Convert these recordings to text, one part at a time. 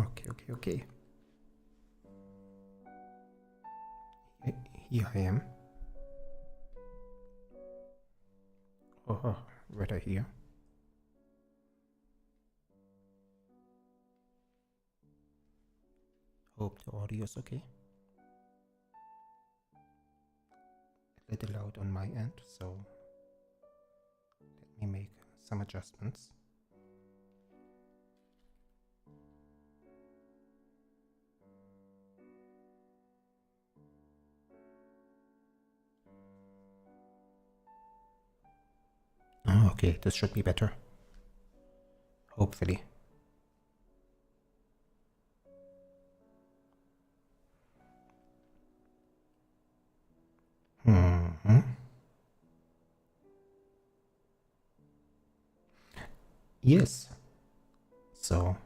Okay. Here I am. Oh, right here. Hope the audio is okay. A little loud on my end, so let me make some adjustments. Oh, okay, this should be better. Hopefully. Yes. So,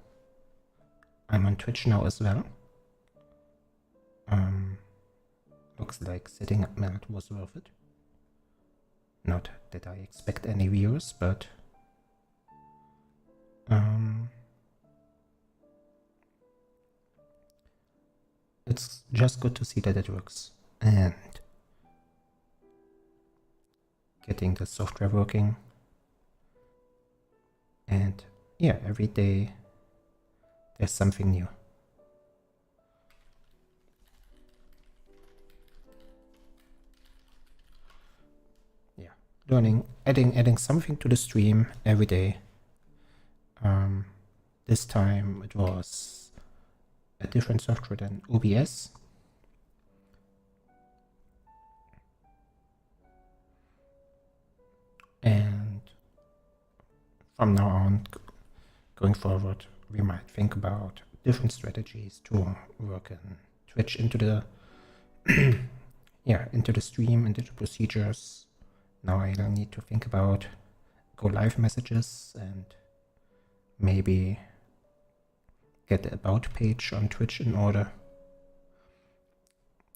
I'm on Twitch now as well. Looks like setting up MacLeod was worth it. Not that I expect any viewers, but it's just good to see that it works. And getting the software working. And yeah, every day there's something new. Yeah, learning, adding something to the stream every day. This time it was a different software than OBS. And from now on, going forward, we might think about different strategies to work in Twitch into the into the stream, into the procedures. Now I don't need to think about go live messages and maybe get the about page on Twitch in order.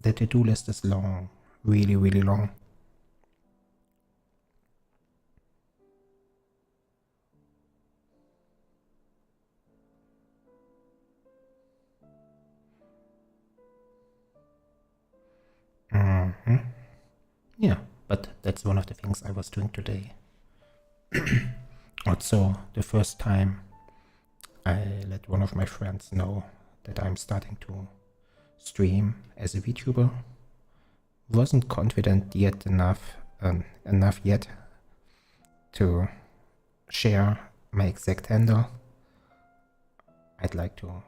The to-do list is long, really long. Yeah, but that's one of the things I was doing today. Also, the first time I let one of my friends know that I'm starting to stream as a VTuber. Wasn't confident yet enough yet to share my exact handle. I'd like to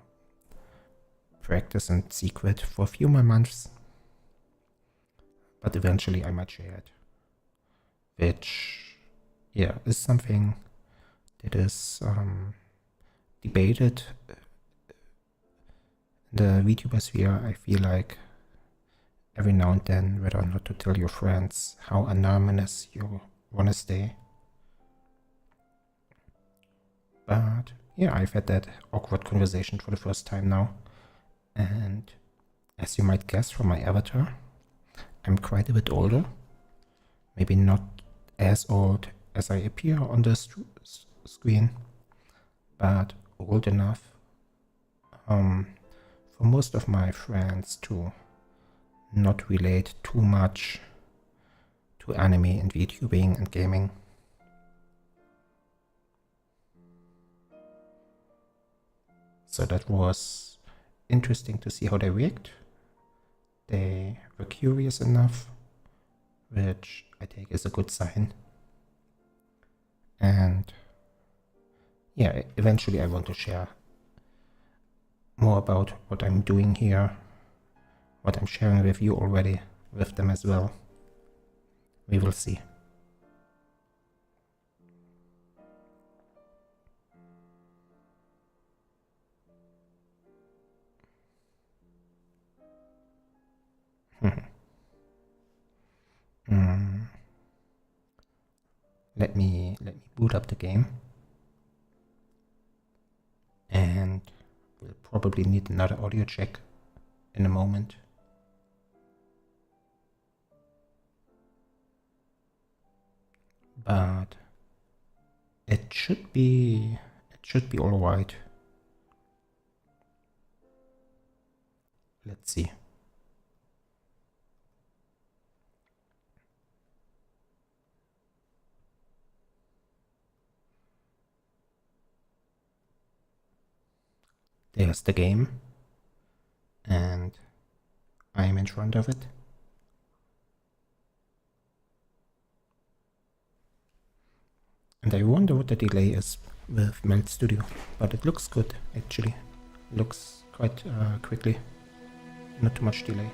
practice in secret for a few more months, but eventually I might share it, which is something that is debated in the VTuber sphere. I feel like every now and then whether or not to tell your friends how anonymous you want to stay. But yeah, I've had that awkward conversation for the first time now. And as you might guess from my avatar, I'm quite a bit older. Maybe not as old as I appear on the screen, but old enough for most of my friends to not relate too much to anime and VTubing and gaming. So that was interesting to see how they react. They were curious enough, which I take as a good sign. And yeah, eventually I want to share more about what I'm doing here, what I'm sharing with you already, with them as well. We will see. Let me boot up the game, and we'll probably need another audio check in a moment. But it should be all right. Let's see. There's the game, and I'm in front of it. And I wonder what the delay is with Melt Studio, but it looks good actually. Looks quite quickly, not too much delay.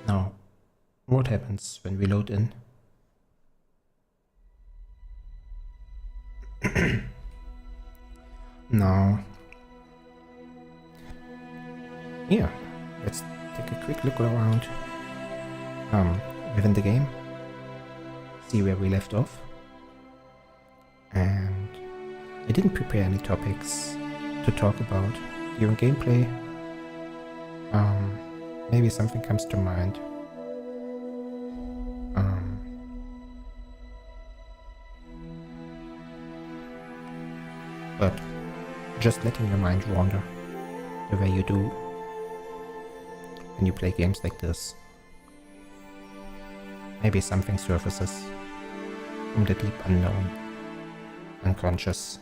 Now, what happens when we load in? Now, yeah, let's take a quick look around within the game, see where we left off. And I didn't prepare any topics to talk about during gameplay. Maybe something comes to mind. But just letting your mind wander the way you do when you play games like this. Maybe something surfaces from the deep unknown, unconscious.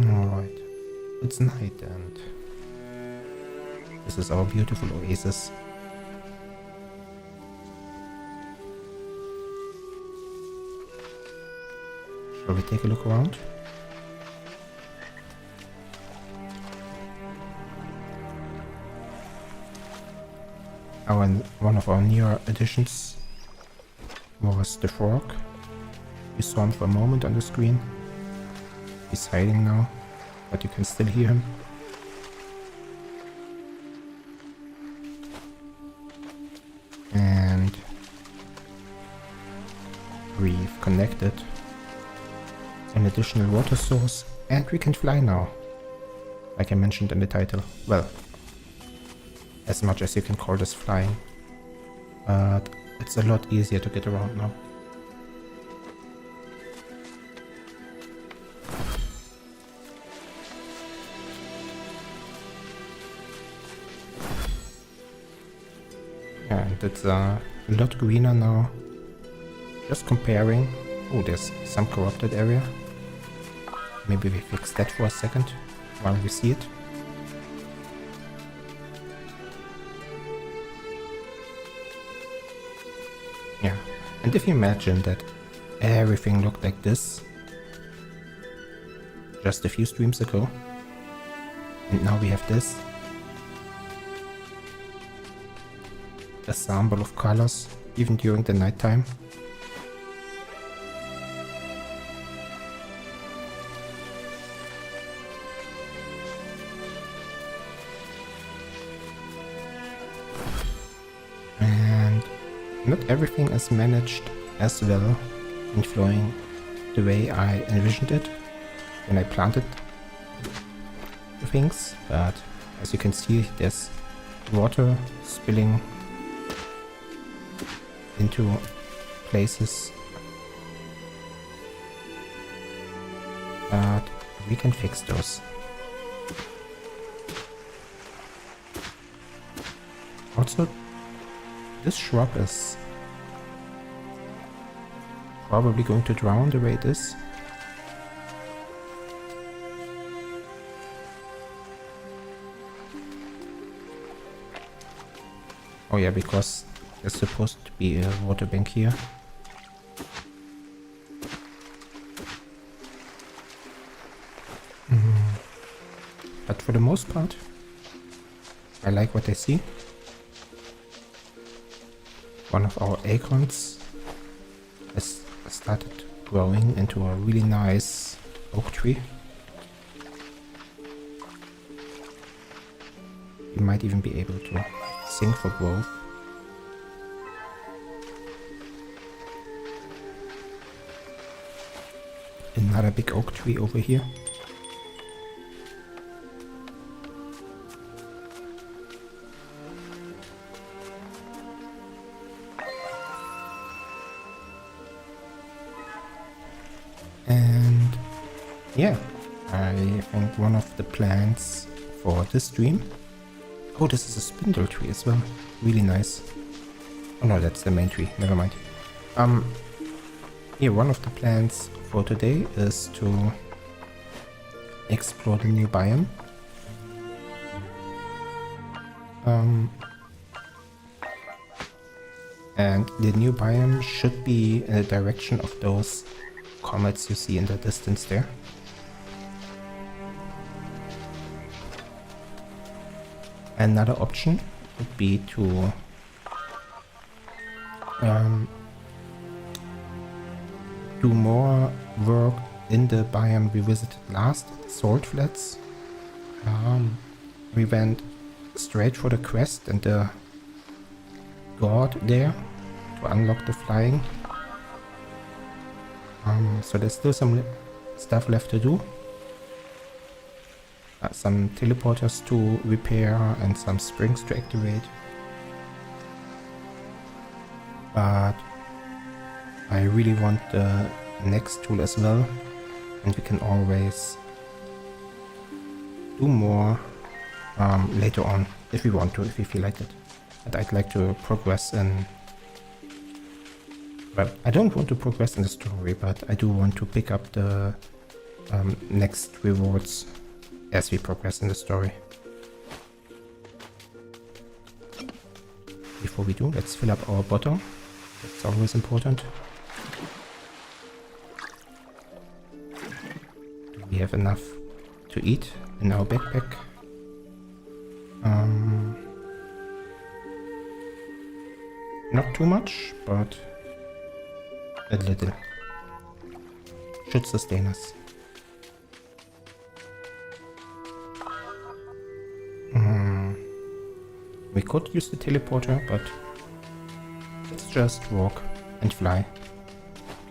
Alright, it's night and this is our beautiful oasis. Shall we take a look around? One of our newer additions was the frog. You saw him for a moment on the screen. He's hiding now, but you can still hear him. And we've connected an additional water source, and we can fly now, like I mentioned in the title. Well, as much as you can call this flying, but it's a lot easier to get around now. And it's a lot greener now. Just comparing. Oh, there's some corrupted area. Maybe we fix that for a second while we see it. Yeah, and if you imagine that everything looked like this just a few streams ago, and now we have this. Ensemble of colors, even during the nighttime. And not everything is managed as well and flowing the way I envisioned it when I planted the things, but as you can see, there's water spilling into places, but we can fix those. Also, this shrub is probably going to drown the way it is. Oh yeah, because there's supposed to be a water bank here. But for the most part, I like what I see. One of our acorns has started growing into a really nice oak tree. We might even be able to sing for growth. Another big oak tree over here. yeah, I think one of the plans for this stream... Oh, this is a spindle tree as well. Really nice. Oh no, that's the main tree. Never mind. Yeah, one of the plans for today is to explore the new biome. And the new biome should be in the direction of those comets you see in the distance there. Another option would be to do more work in the biome we visited last, the Salt Flats. We went straight for the quest and the god there to unlock the flying. So there's still some stuff left to do. Some teleporters to repair and some springs to activate. But I really want the next tool as well, and we can always do more later on if we want to, if we feel like it. But I'd like to progress in... Well, I don't want to progress in the story, but I do want to pick up the next rewards as we progress in the story. Before we do, let's fill up our bottle. That's always important. Do we have enough to eat in our backpack? Not too much, but a little. Should sustain us. We could use the teleporter, but let's just walk and fly.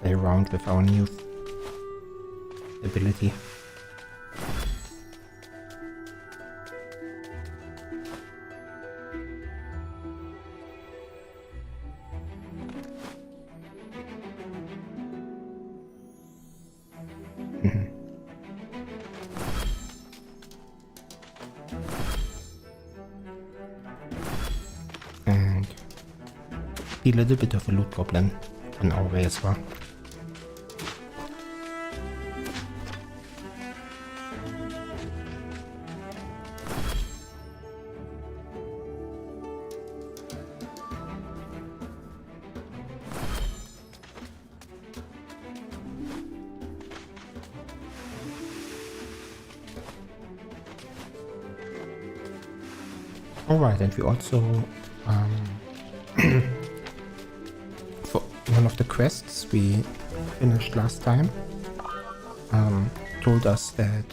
Play around with our new ability. And a little bit of a loot goblin on our way as well. Alright, and we also for one of the quests we finished last time told us that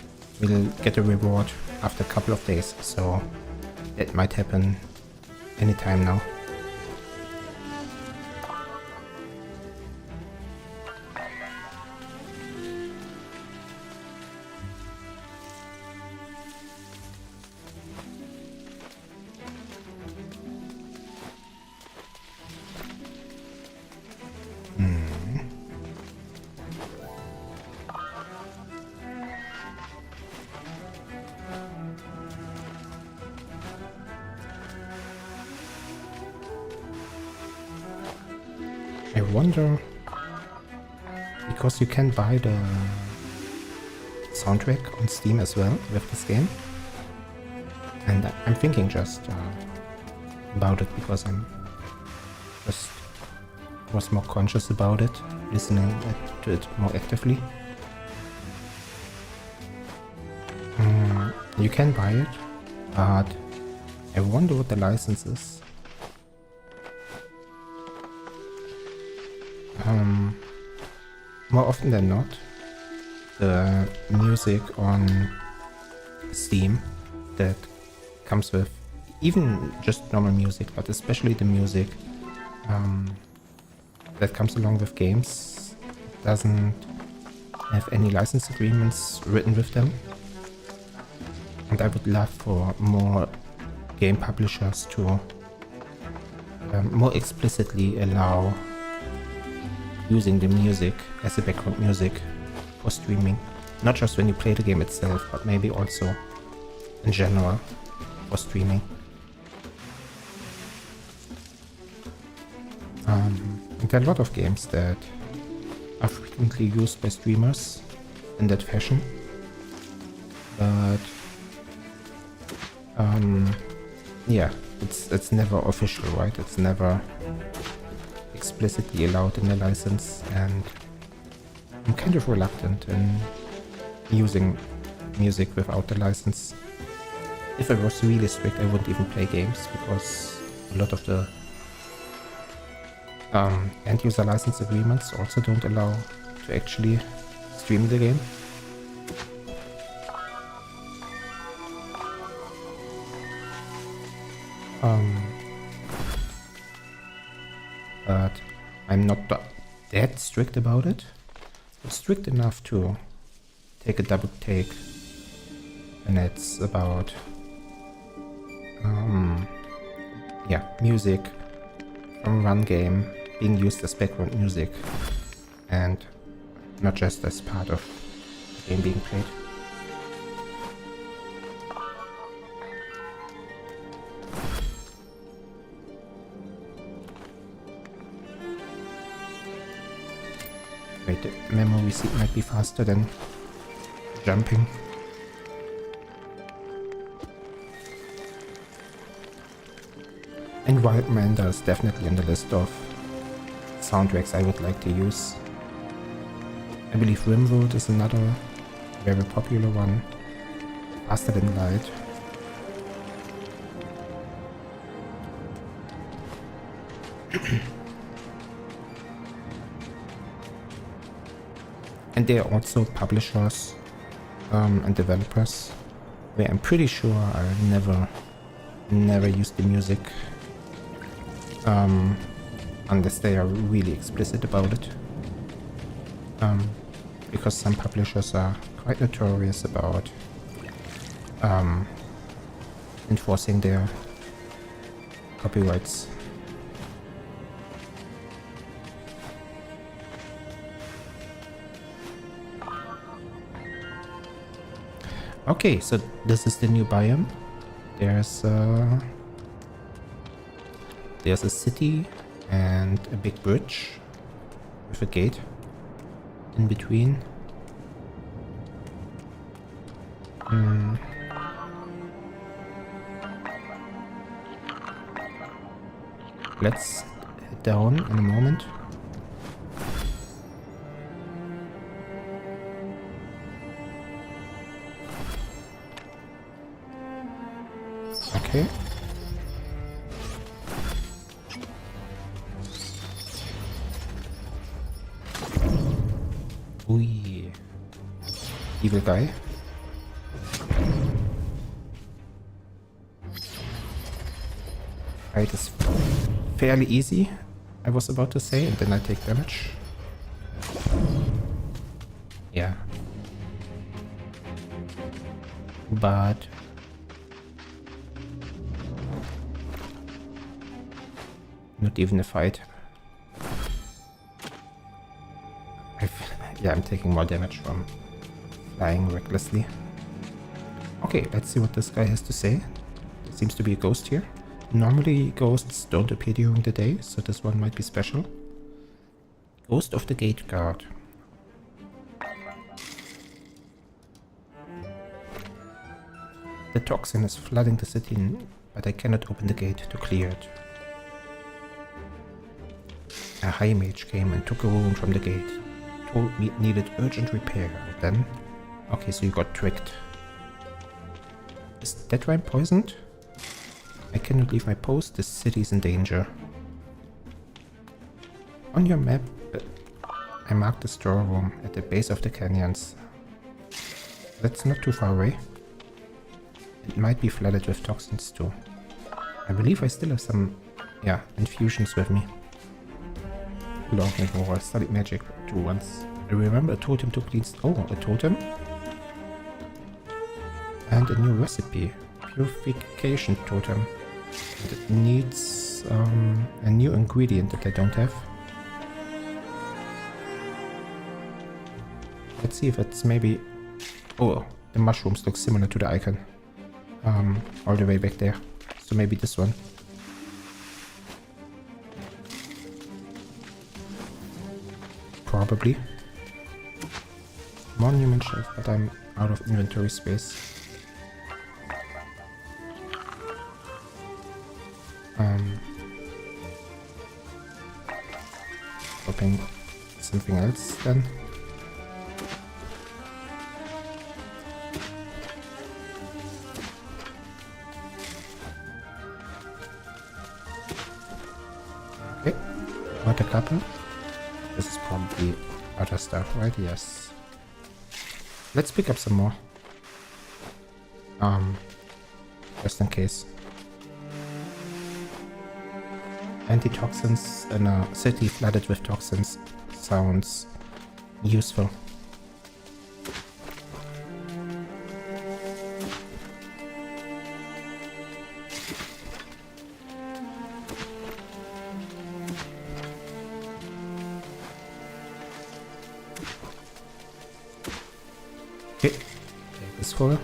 we'll get a reward after a couple of days, so that might happen anytime now. I wonder, because you can buy the soundtrack on Steam as well with this game, and I'm thinking just about it because I'm just was more conscious about it, listening to it more actively. You can buy it, but I wonder what the license is. More often than not, the music on Steam that comes with even just normal music, but especially the music that comes along with games doesn't have any license agreements written with them. And I would love for more game publishers to more explicitly allow using the music as a background music for streaming. Not just when you play the game itself, but maybe also in general for streaming. There are a lot of games that are frequently used by streamers in that fashion, but yeah, it's never official, right? It's never explicitly allowed in the license, and I'm kind of reluctant in using music without the license. If I was really strict, I wouldn't even play games, because a lot of the end-user license agreements also don't allow to actually stream the game. But I'm not that strict about it. I'm strict enough to take a double take when it's about yeah, music from one game being used as background music and not just as part of the game being played. Wait, the memory seed might be faster than jumping. And Wildmender is definitely on the list of soundtracks I would like to use. I believe Rimworld is another very popular one. Faster Than Light. And there are also publishers and developers where I'm pretty sure I never use the music unless they are really explicit about it. Because some publishers are quite notorious about enforcing their copyrights. Okay, so this is the new biome. There's a city and a big bridge with a gate in between. Let's head down in a moment. Okay. Ui. Evil guy. Fight is fairly easy, I was about to say, and then I take damage. Yeah. But not even a fight. Yeah, I'm taking more damage from flying recklessly. Okay, let's see what this guy has to say. There seems to be a ghost here. Normally ghosts don't appear during the day, so this one might be special. Ghost of the Gate Guard. The toxin is flooding the city, but I cannot open the gate to clear it. A high mage came and took a rune from the gate. Told me it needed urgent repair. Then... Okay, so you got tricked. Is that rhyme poisoned? I cannot leave my post. The city is in danger. On your map, I marked the storeroom at the base of the canyons. That's not too far away. It might be flooded with toxins too. I believe I still have some, yeah, infusions with me. Long ago, I studied magic too once. I remember a totem to clean. Oh, a totem? And a new recipe. Purification totem. And it needs a new ingredient that I don't have. Let's see if it's maybe Oh, the mushrooms look similar to the icon. All the way back there. So maybe this one. Probably. Monument shelf, but I'm out of inventory space. Hoping something else then. Okay, not a couple. This is probably other stuff, right? Yes. Let's pick up some more. Just in case. Antitoxins in a city flooded with toxins sounds useful. Okay, take this for.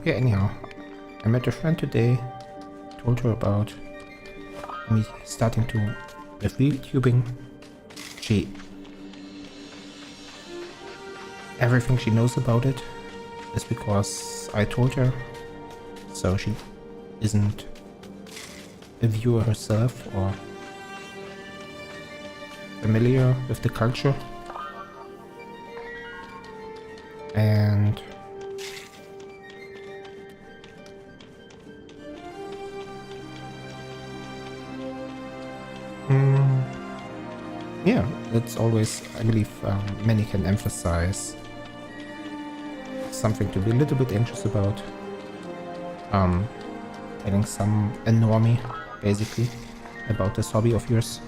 Yeah, anyhow, I met a friend today, told her about me starting to with VTubing. Everything she knows about it is because I told her, so she isn't a viewer herself or familiar with the culture. And yeah, that's always, I believe, many can emphasize something to be a little bit anxious about. Telling some normie, basically, about this hobby of yours.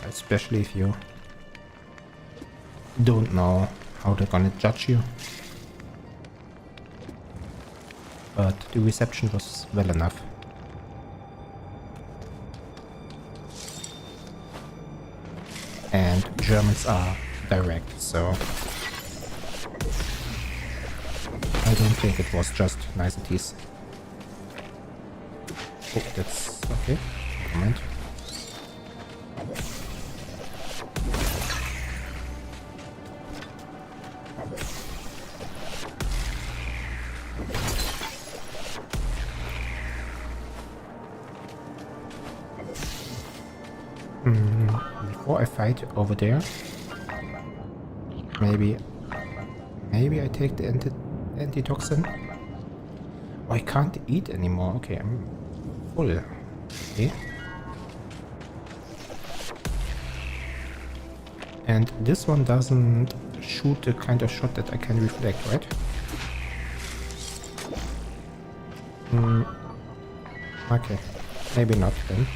Especially if you don't know how they're gonna judge you. But the reception was well enough. And Germans are direct, so I don't think it was just niceties. Oh, that's okay. Never mind. Before I fight over there, maybe I take the antitoxin. Oh, I can't eat anymore. Okay, I'm full. Okay. And this one doesn't shoot the kind of shot that I can reflect, right? Okay, maybe not then.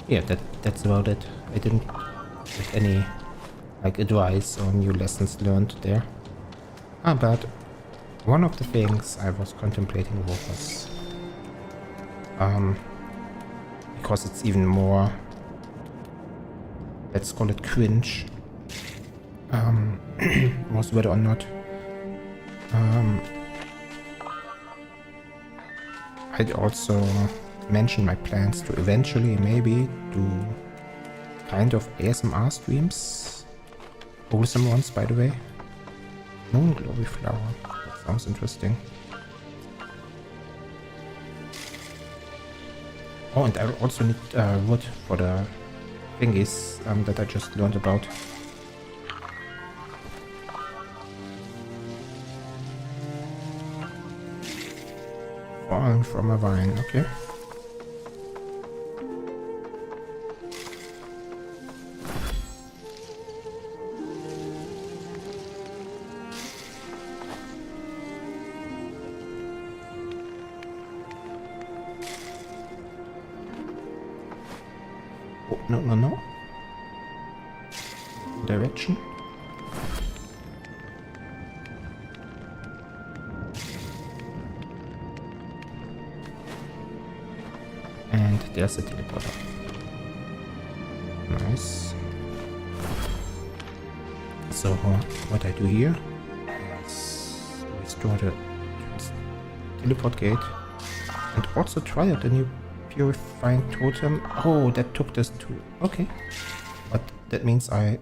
Yeah, that's about it. I didn't get any like advice or new lessons learned there. But one of the things I was contemplating was because it's even more, let's call it cringe, was whether or not I'd also mention my plans to eventually maybe do kind of ASMR streams. Wholesome ones, by the way. Moon glory flower. That sounds interesting. Oh, and I also need wood for the thingies that I just learned about. Falling from a vine, okay. Oh, no, no, no. Direction. And there's the teleporter. Nice. So what I do here is restore the teleport gate and also try out the new purifying totem. Oh, that took this to... Okay. But that means I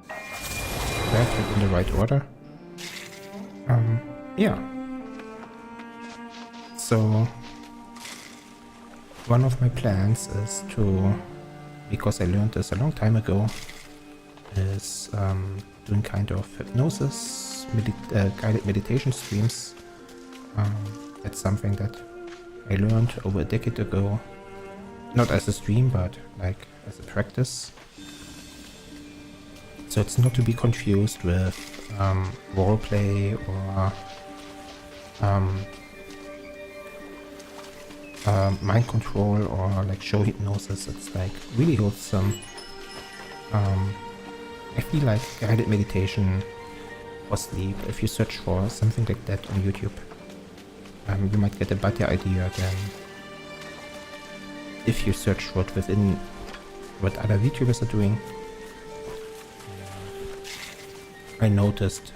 grabbed it in the right order. Yeah. So one of my plans is to, because I learned this a long time ago, is doing kind of hypnosis, guided meditation streams. That's something that I learned over a decade ago. Not as a stream, but like as a practice. So it's not to be confused with roleplay or mind control or like show hypnosis. It's like really wholesome. I feel like guided meditation for sleep. If you search for something like that on YouTube, you might get a better idea than if you search for it within what other YouTubers are doing. I noticed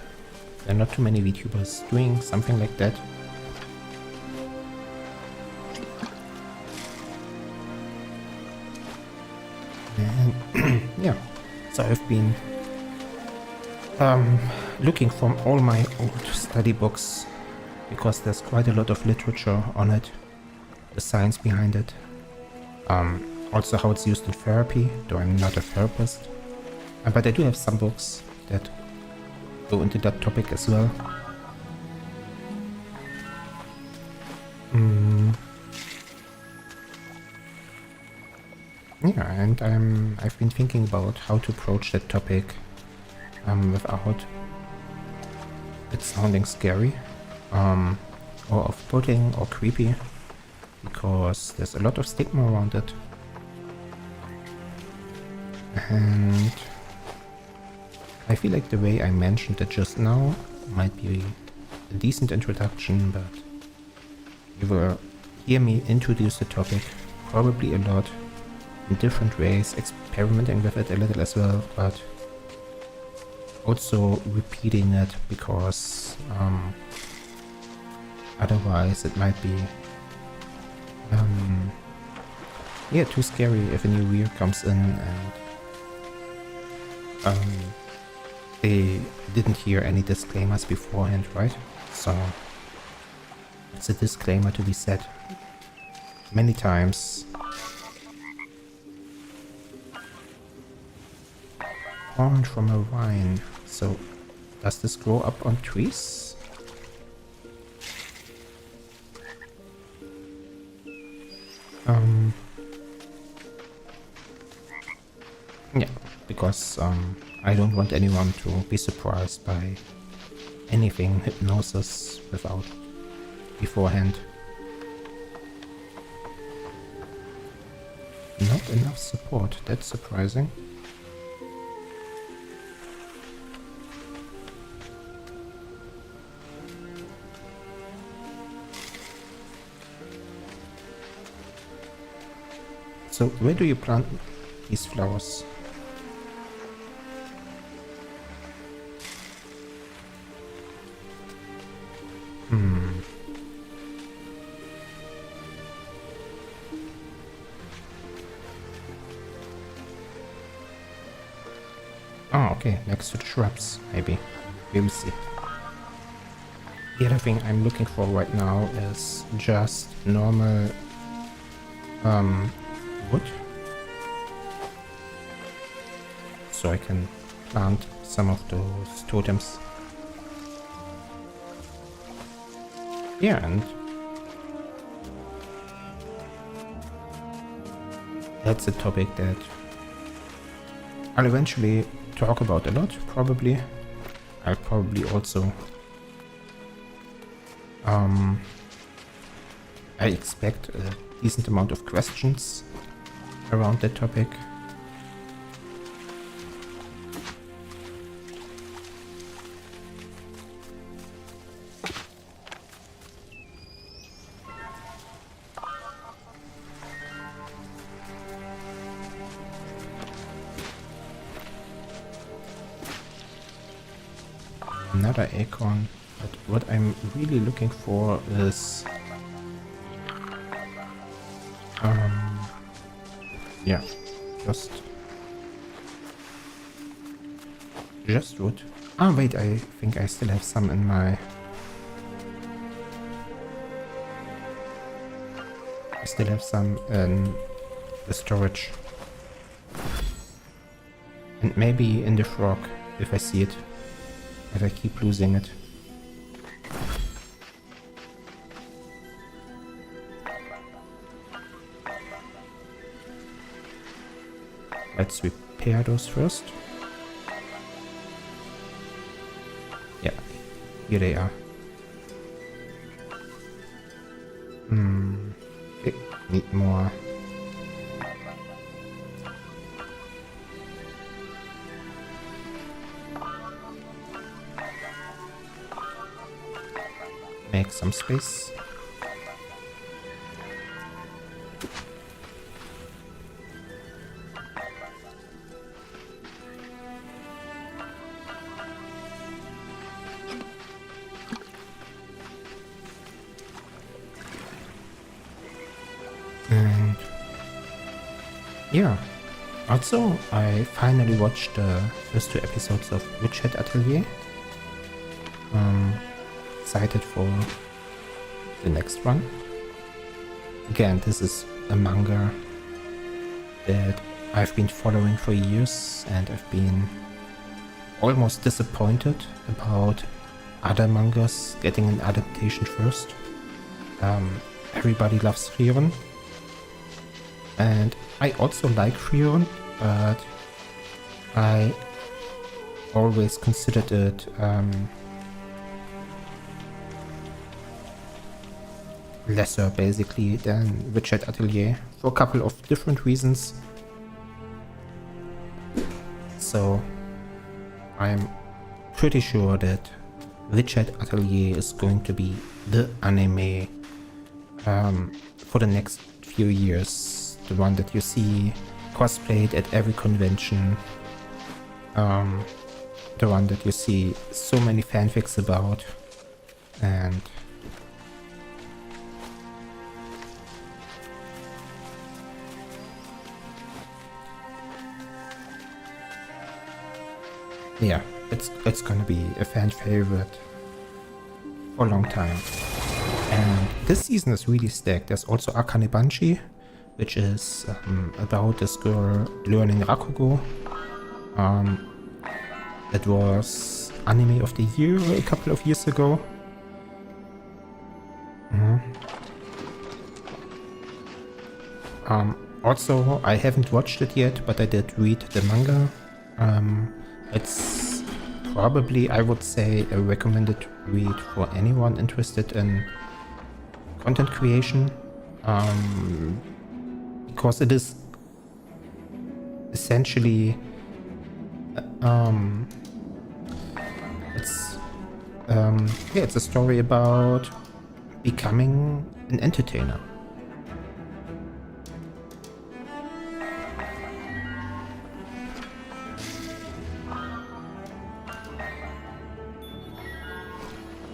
there are not too many VTubers doing something like that. And yeah, so I've been looking from all my old study books, because there's quite a lot of literature on it, the science behind it, also how it's used in therapy, though I'm not a therapist, but I do have some books that go into that topic as well. Yeah, and I've been thinking about how to approach that topic without it sounding scary, or off-putting or creepy, because there's a lot of stigma around it. And I feel like the way I mentioned it just now might be a decent introduction, but you will hear me introduce the topic probably a lot in different ways, experimenting with it a little as well, but also repeating it because otherwise it might be yeah, too scary if a new viewer comes in and they didn't hear any disclaimers beforehand, right? So it's a disclaimer to be said many times. Orange from a vine. So does this grow up on trees? Yeah, because I don't want anyone to be surprised by anything hypnosis without beforehand. Not enough support, that's surprising. So where do you plant these flowers? Oh, okay, next to the shrubs, maybe. We will see. The other thing I'm looking for right now is just normal wood. So I can plant some of those totems. Yeah, and that's a topic that I'll eventually talk about a lot, probably. I'll probably also I expect a decent amount of questions around that topic. Another acorn, but what I'm really looking for is yeah, just wood. Ah wait, I think I still have some in my in the storage. And maybe in the frog if I see it. If I keep losing it. Let's repair those first. Yeah, here they are. Okay, need more. Make some space. And yeah, also I finally watched the first 2 episodes of Witchhead Atelier. Excited for the next one. Again, this is a manga that I've been following for years, and I've been almost disappointed about other mangas getting an adaptation first. Everybody loves Frieren, and I also like Frieren, but I always considered it lesser basically than Witchhead Atelier for a couple of different reasons. So I'm pretty sure that Witchhead Atelier is going to be the anime for the next few years. The one that you see cosplayed at every convention. The one that you see so many fanfics about. And yeah, it's gonna be a fan favorite for a long time. And this season is really stacked. There's also Akane Banshi, which is about this girl learning Rakugo. That was Anime of the Year a couple of years ago. Also, I haven't watched it yet, but I did read the manga. It's probably, I would say, a recommended read for anyone interested in content creation, because it is essentially it's a story about becoming an entertainer.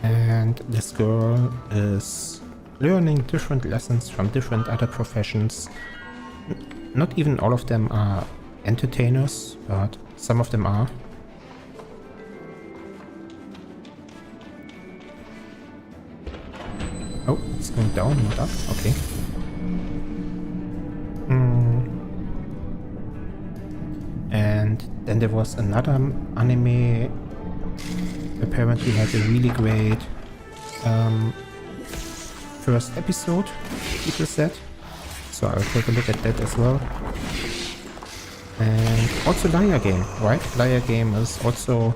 And this girl is learning different lessons from different other professions. Not even all of them are entertainers, but some of them are. Oh, it's going down, not up. Okay. Then there was another anime apparently had a really great first episode, people said. So I'll take a look at that as well. And also Liar Game, right? Liar Game is also,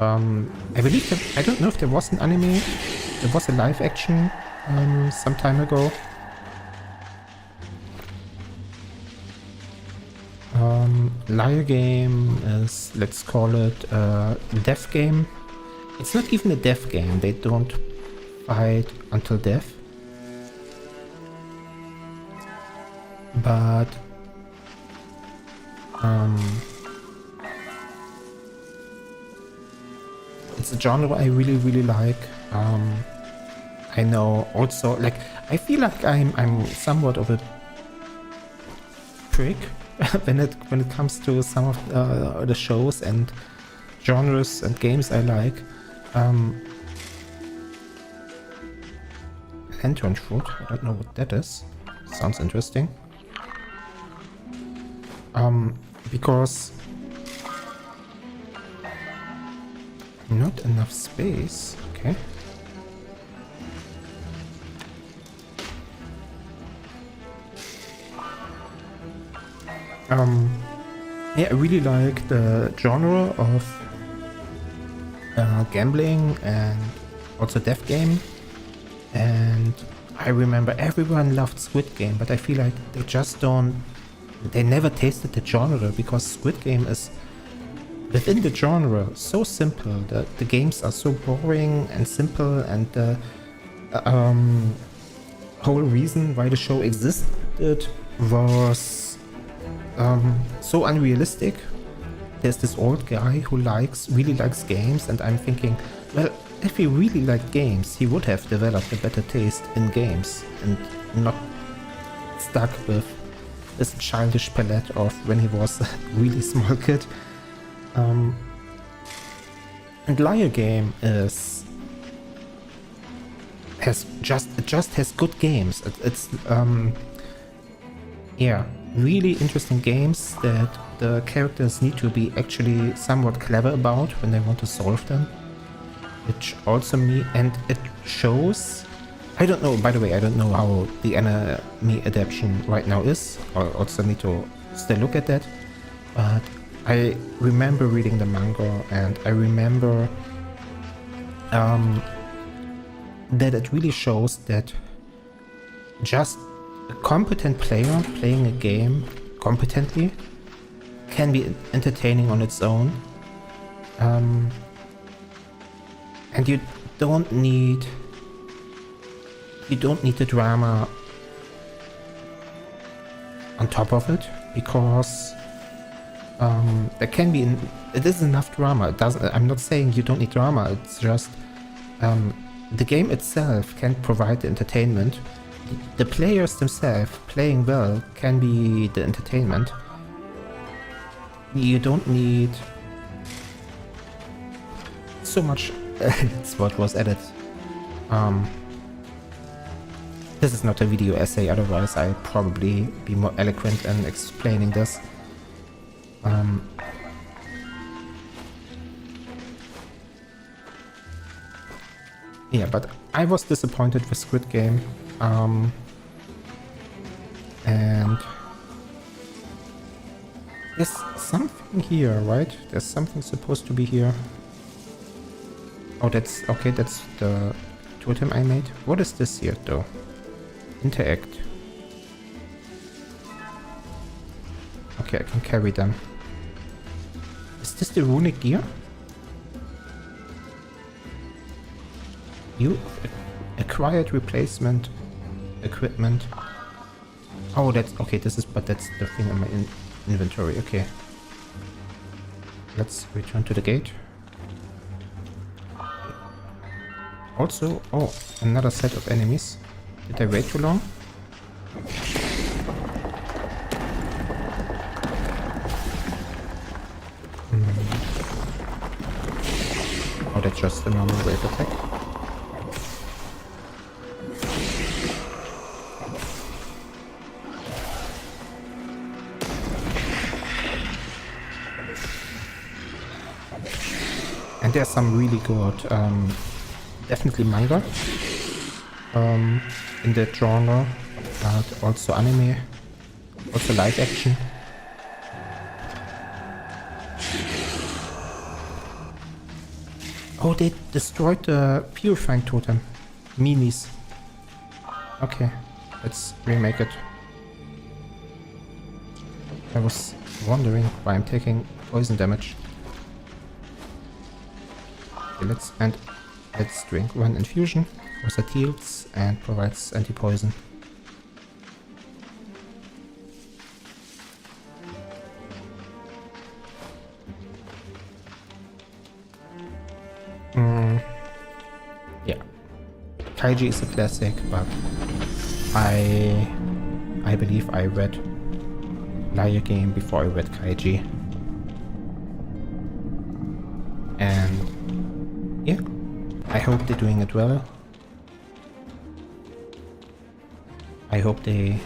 I believe that, I don't know if there was an anime, there was a live action some time ago. Liar Game is, let's call it a death game. It's not even a death game, they don't fight until death. But it's a genre I really like. I know also, like, I feel like I'm somewhat of a prick when it comes to some of the shows and genres and games I like. Lantern fruit, I don't know what that is. Sounds interesting. Because not enough space. Okay. Yeah, I really like the genre of gambling and also death game. And I remember everyone loved Squid Game, but I feel like they just they never tasted the genre, because Squid Game is within the genre so simple. The games are so boring and simple, and the whole reason why the show existed was so unrealistic. There's this old guy who really likes games, and I'm thinking, well, if he really liked games, he would have developed a better taste in games and not stuck with this childish palette of when he was a really small kid. And Liar Game just has good games. It's yeah, really interesting games that the characters need to be actually somewhat clever about when they want to solve them. Which also and it shows, I don't know, by the way, I don't know how the anime adaptation right now is. I also need to still look at that. But I remember reading the manga, and I remember that it really shows that just a competent player playing a game competently can be entertaining on its own. And you don't need the drama on top of it, because there can be it is enough drama. It doesn't. I'm not saying you don't need drama. It's just the game itself can provide the entertainment. The players themselves playing well can be the entertainment. You don't need so much. It's what was added. This is not a video essay, otherwise I'll probably be more eloquent in explaining this. Yeah, but I was disappointed with Squid Game. And there's something here, right? There's something supposed to be here. Oh, that's okay, that's the totem I made. What is this here though? Interact. Okay, I can carry them. Is this the runic gear? You acquired replacement equipment. Oh, that's okay. This is, but that's the thing in my inventory. Okay. Let's return to the gate. Also, oh, another set of enemies. Did I wait too long? Oh, that's just a normal wave attack. And there's some really good, definitely manga in that genre, but also anime, also live action. Oh, they destroyed the purifying totem. Minis. Okay, let's remake it. I was wondering why I'm taking poison damage. Okay, let's drink one infusion. Because it heals and provides anti-poison. Yeah. Kaiji is a classic, but I believe I read Liar Game before I read Kaiji. And yeah, I hope they're doing it well. I hope they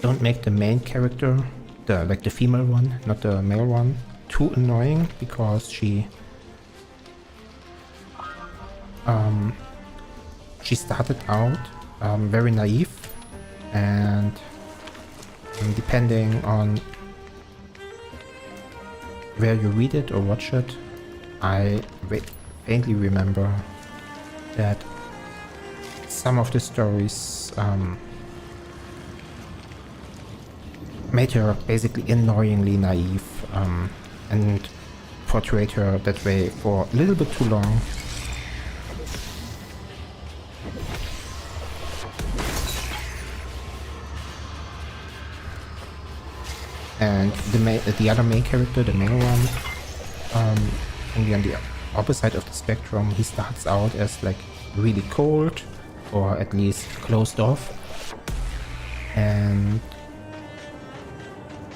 don't make the main character, the female one, not the male one, too annoying, because she started out very naive, and depending on where you read it or watch it, I faintly remember that some of the stories made her basically annoyingly naive, and portrayed her that way for a little bit too long. And the other main character, the male one, on the opposite of the spectrum, he starts out as like really cold, or at least closed off, and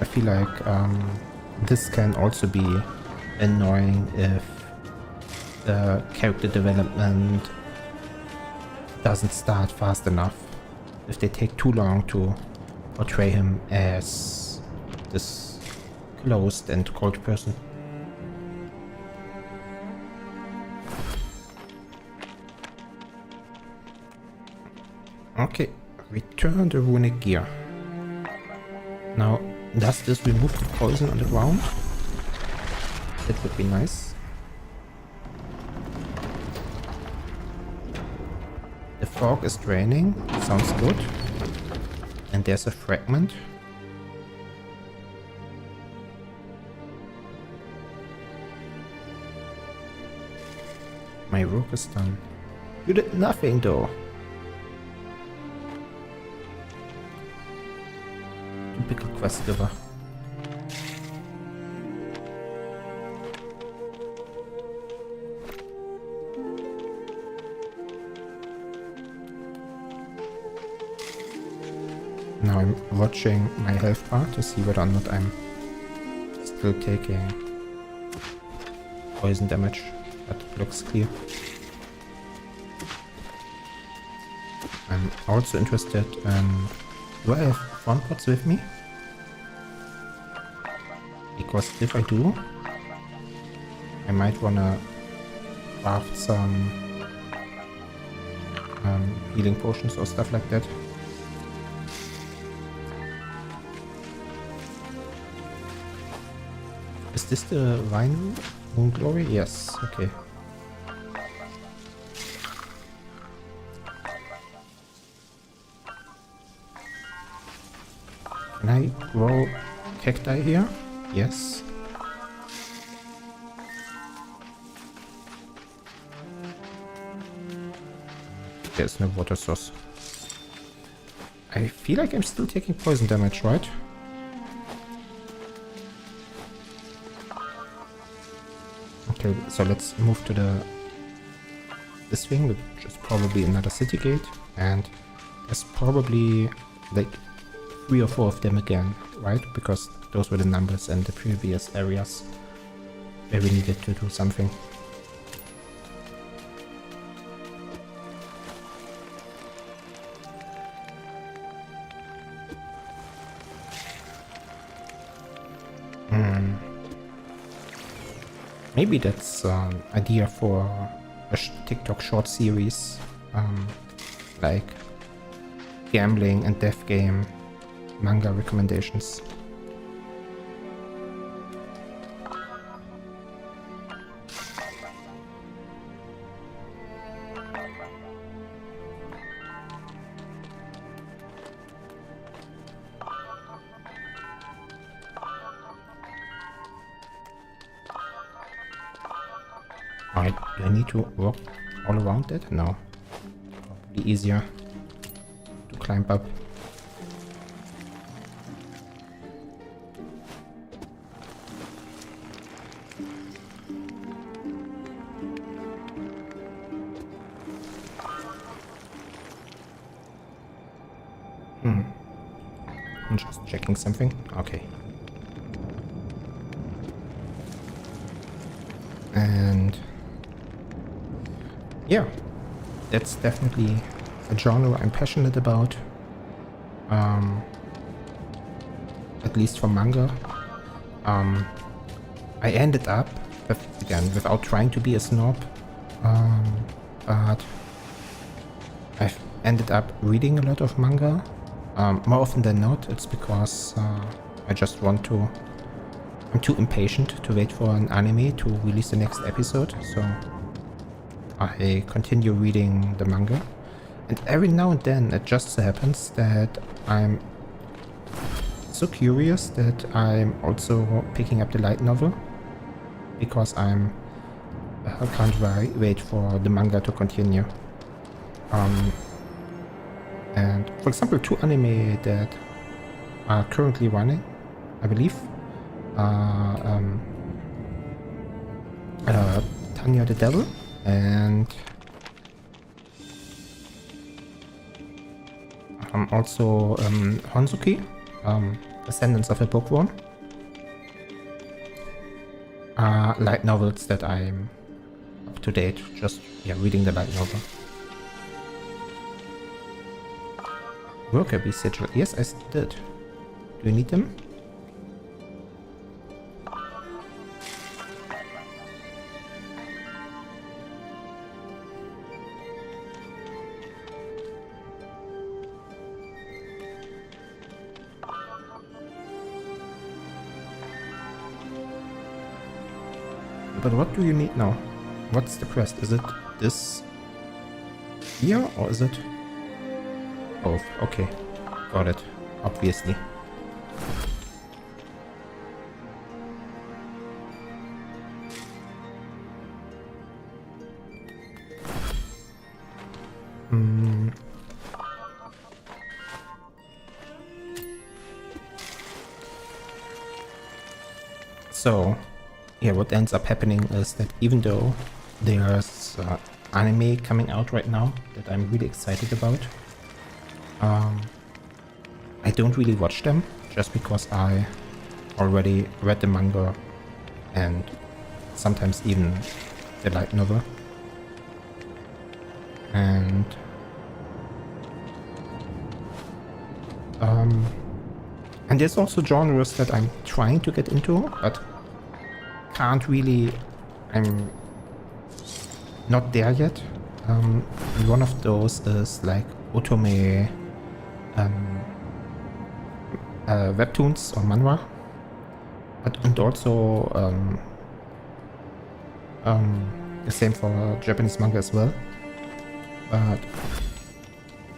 I feel like this can also be annoying if the character development doesn't start fast enough, if they take too long to portray him as this closed and cold person. Okay, return the runic gear. Now, does this remove the poison on the ground? That would be nice. The fog is draining, sounds good. And there's a fragment. My work is done. You did nothing though. Typical quest giver. Now I'm watching my health bar to see whether or not I'm still taking poison damage. That looks clear. I'm also interested in... Do I have front pots with me? Because if I do, I might wanna craft some healing potions or stuff like that. Is this the Vine Moon Glory? Yes, okay. Can I grow cacti here? Yes. There's no water source. I feel like I'm still taking poison damage, right? Okay, so let's move to this thing, which is probably another city gate, and there's probably like 3 or 4 of them again, right? Because those were the numbers in the previous areas where we needed to do something. Maybe that's an idea for a TikTok short series, like gambling and death game manga recommendations. Alright, do I need to walk all around it? No. Probably easier to climb up. I'm just checking something. Okay. And yeah, that's definitely a genre I'm passionate about. At least for manga. I ended up, again, without trying to be a snob, but I've ended up reading a lot of manga. More often than not, it's because I just want to... I'm too impatient to wait for an anime to release the next episode, so I continue reading the manga. And every now and then it just so happens that I'm so curious that I'm also picking up the light novel, because I can't wait for the manga to continue. And for example, 2 anime that are currently running, I believe, Tanya the Devil and also Honsuki, Descendants of a Bookworm, light novels that I'm up to date, just reading the light novel. Worker bee sigil. Yes, I did. Do you need them? But what do you need now? What's the quest? Is it this here or is it both? Okay, got it. Obviously. So, yeah, what ends up happening is that even though there's anime coming out right now that I'm really excited about, I don't really watch them just because I already read the manga and sometimes even the light novel. And there's also genres that I'm trying to get into, but can't really. I'm not there yet. One of those is like otome webtoons or manhwa, and also the same for Japanese manga as well. But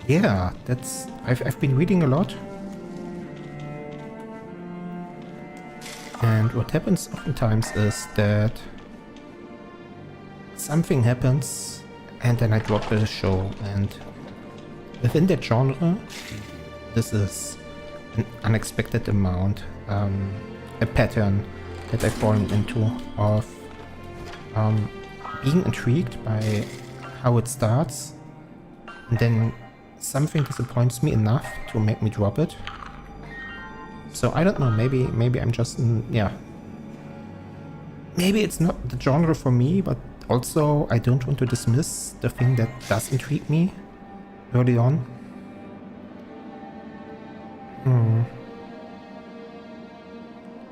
yeah, that's I've been reading a lot. And what happens oftentimes is that something happens and then I drop the show, and within that genre this is an unexpected amount, a pattern that I've fallen into of being intrigued by how it starts and then something disappoints me enough to make me drop it. So I don't know, maybe I'm just, maybe it's not the genre for me, but also I don't want to dismiss the thing that does intrigue me early on.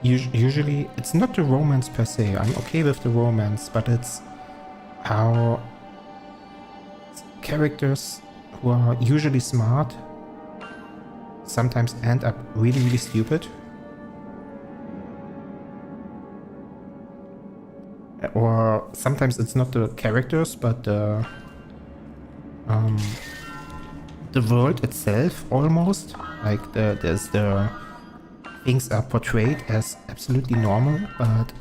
usually it's not the romance per se. I'm okay with the romance, but it's how characters who are usually smart sometimes end up really, really stupid. Or sometimes it's not the characters, but the world itself almost. Like there's the things are portrayed as absolutely normal, but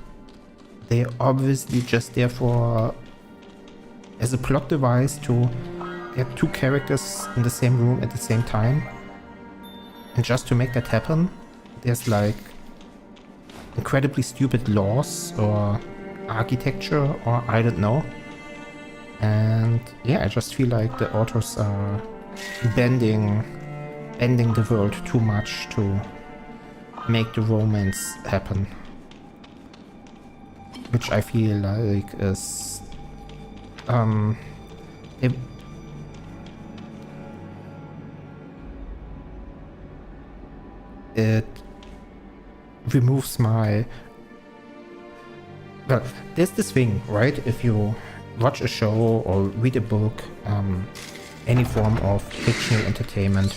they're obviously just there for as a plot device to get two characters in the same room at the same time. And just to make that happen, there's like incredibly stupid laws or architecture or I don't know. And yeah, I just feel like the authors are bending the world too much to make the romance happen. Which I feel like is it removes my... Well, there's this thing, right? If you watch a show or read a book, any form of fictional entertainment,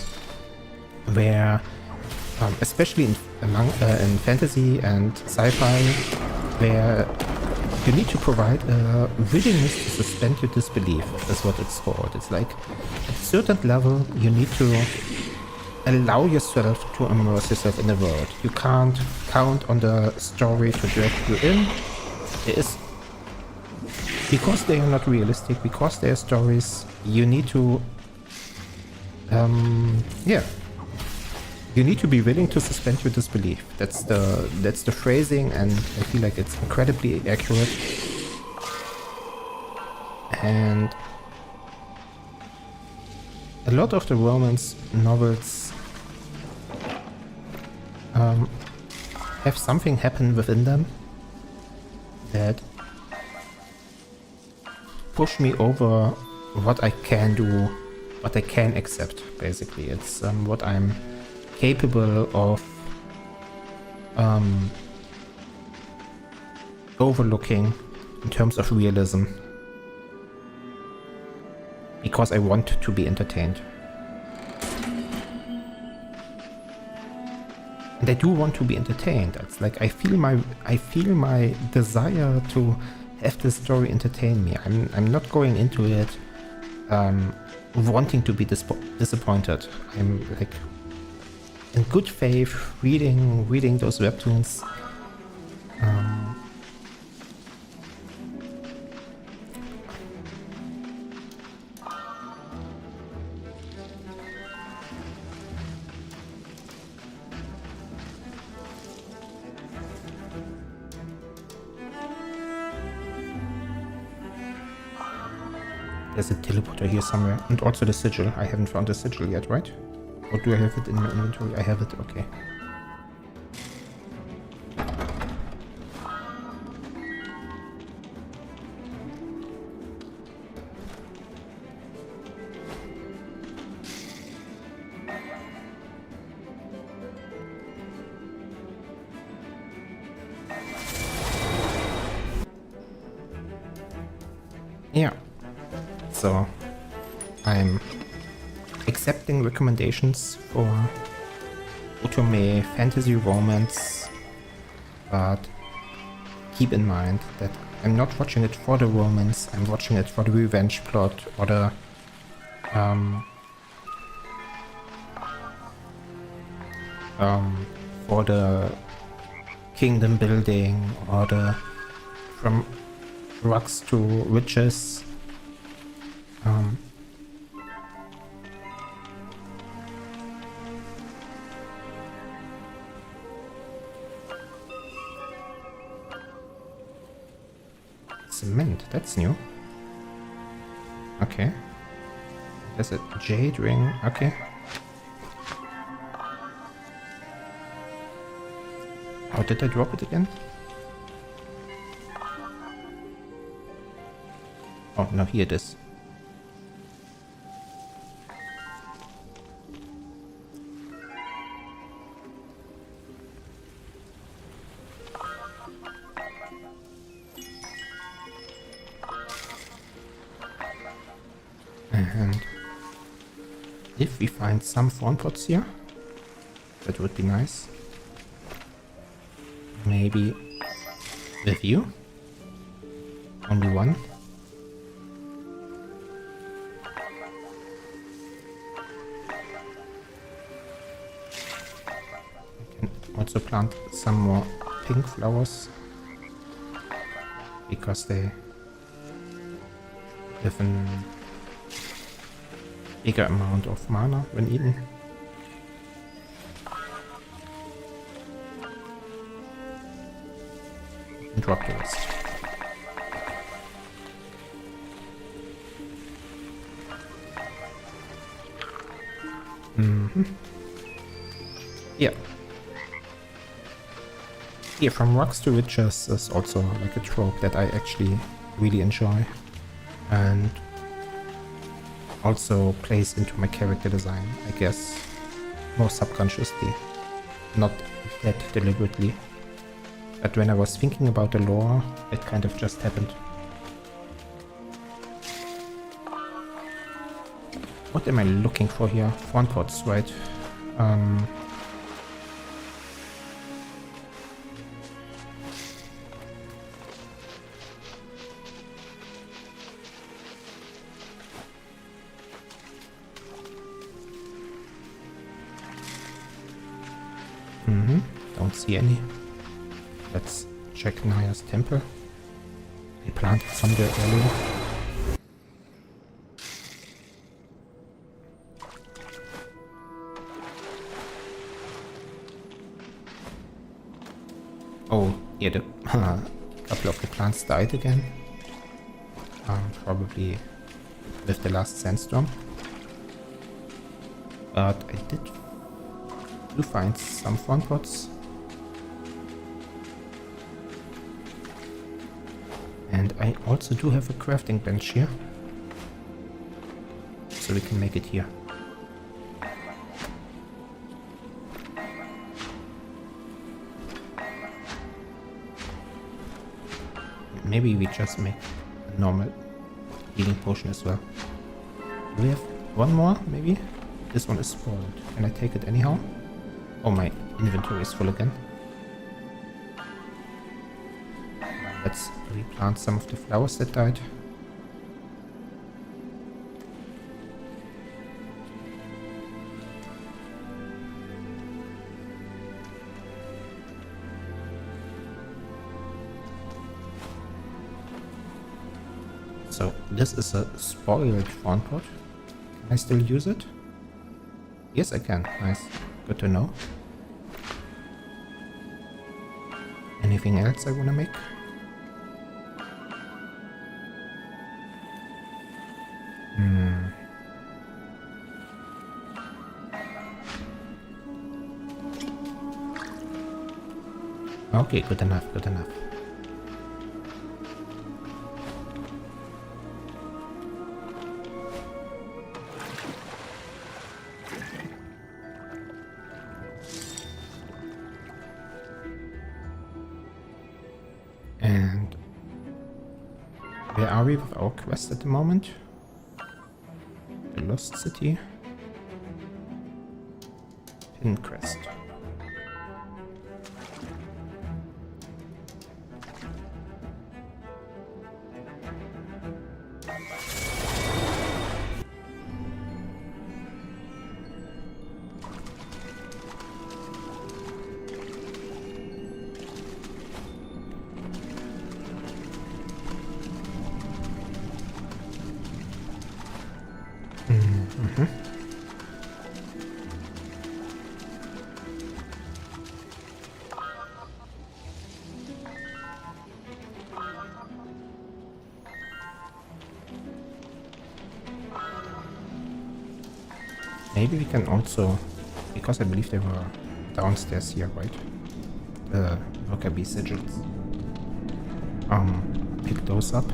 where, especially in fantasy and sci-fi, where you need to provide a willingness to suspend your disbelief, is what it's called. It's like, at a certain level, you need to allow yourself to immerse yourself in the world. You can't count on the story to drag you in. It is because they are not realistic, because they are stories, you need to yeah, you need to be willing to suspend your disbelief. That's the phrasing, and I feel like it's incredibly accurate. And a lot of the romance novels have something happen within them that push me over what I can do, what I can accept, basically. It's what I'm capable of overlooking in terms of realism, because I want to be entertained. And I do want to be entertained. It's like I feel my desire to have this story entertain me. I'm not going into it wanting to be disappointed. I'm like in good faith reading those webtoons. There's a teleporter here somewhere. And also the sigil. I haven't found the sigil yet, right? Or do I have it in my inventory? I have it, okay. Yeah. So, I'm accepting recommendations for otome fantasy romance, but keep in mind that I'm not watching it for the romance, I'm watching it for the revenge plot or the for the kingdom building or the from rugs to riches. Cement, that's new. Okay. There's a jade ring, okay. How did I drop it again? Oh, no, here it is. And if we find some fawn pots here, that would be nice. Maybe with you. Only one. I can also plant some more pink flowers because they have a bigger amount of mana when eaten. And drop the rest. Yeah. Yeah, from rocks to riches is also like a trope that I actually really enjoy. And also plays into my character design, I guess, more subconsciously, not that deliberately. But when I was thinking about the lore, it kind of just happened. What am I looking for here? Fawn pots, right? Don't see any. Let's check Naya's temple. We planted some there earlier. Oh, yeah, the couple of the plants died again. Probably with the last sandstorm. But I did find some fawn pots. And I also do have a crafting bench here. So we can make it here. Maybe we just make a normal healing potion as well. Do we have one more, maybe? This one is spoiled. Can I take it anyhow? Oh, my inventory is full again. Let's replant some of the flowers that died. So this is a spoiled fawn pot. Can I still use it? Yes, I can. Nice. Good to know. Anything else I wanna make? Okay, good enough, good enough. And where are we with our quest at the moment? The Lost City. Pin Crest. Maybe we can also, because I believe they were downstairs here, right? The Rockaby sigils. Pick those up.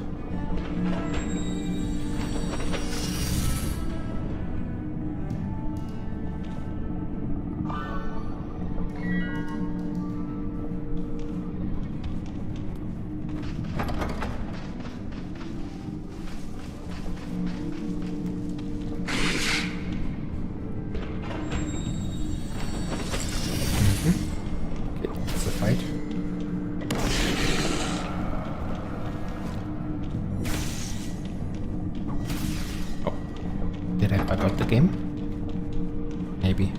game? Maybe.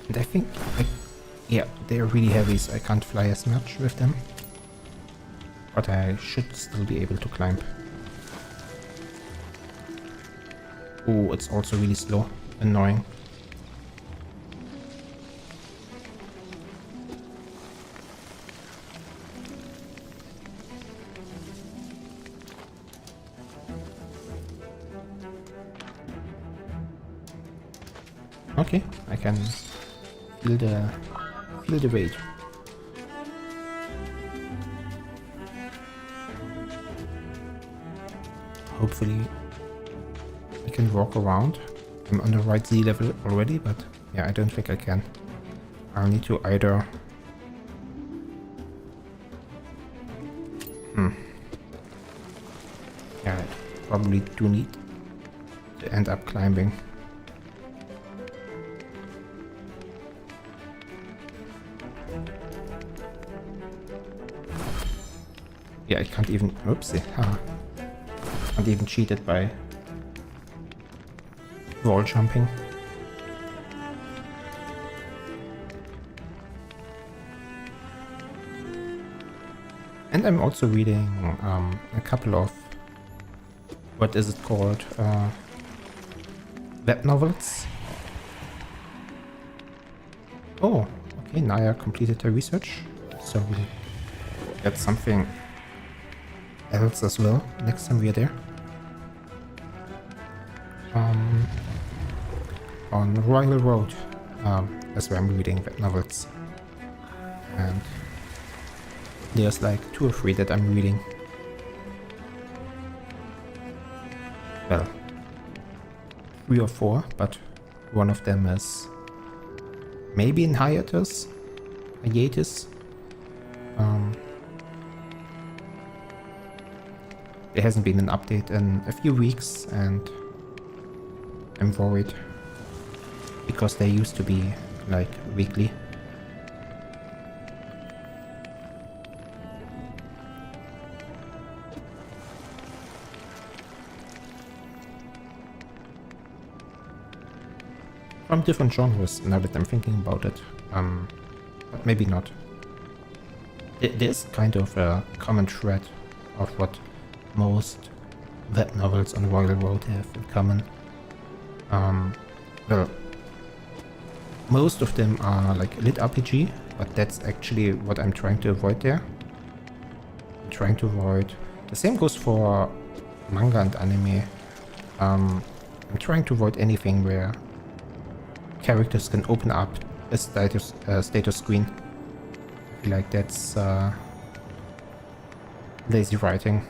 And I think, yeah, they're really heavy, so I can't fly as much with them. But I should still be able to climb. Oh, it's also really slow. Annoying. Okay, I can feel the weight. Hopefully I can walk around. I'm on the right Z level already, but yeah, I don't think I can. I'll need to either... Yeah, I probably do need to end up climbing. Yeah, I can't even... Oopsie. Can't even cheat it by wall jumping. And I'm also reading a couple of... What is it called? Web novels. Oh, okay, Naya completed her research. So we get something else as well next time we are there. On Royal Road, that's where I'm reading web novels. And there's like 2 or 3 that I'm reading. Well, 3 or 4, but one of them is maybe in hiatus. There hasn't been an update in a few weeks, and I'm worried because they used to be like weekly. From different genres, now that I'm thinking about it, but maybe not. There's kind of a common thread of what most web novels on Royal Road have in common. Well, most of them are like lit RPG, but that's actually what I'm trying to avoid there. I'm trying to avoid... The same goes for manga and anime. I'm trying to avoid anything where characters can open up a status screen. I feel like that's lazy writing.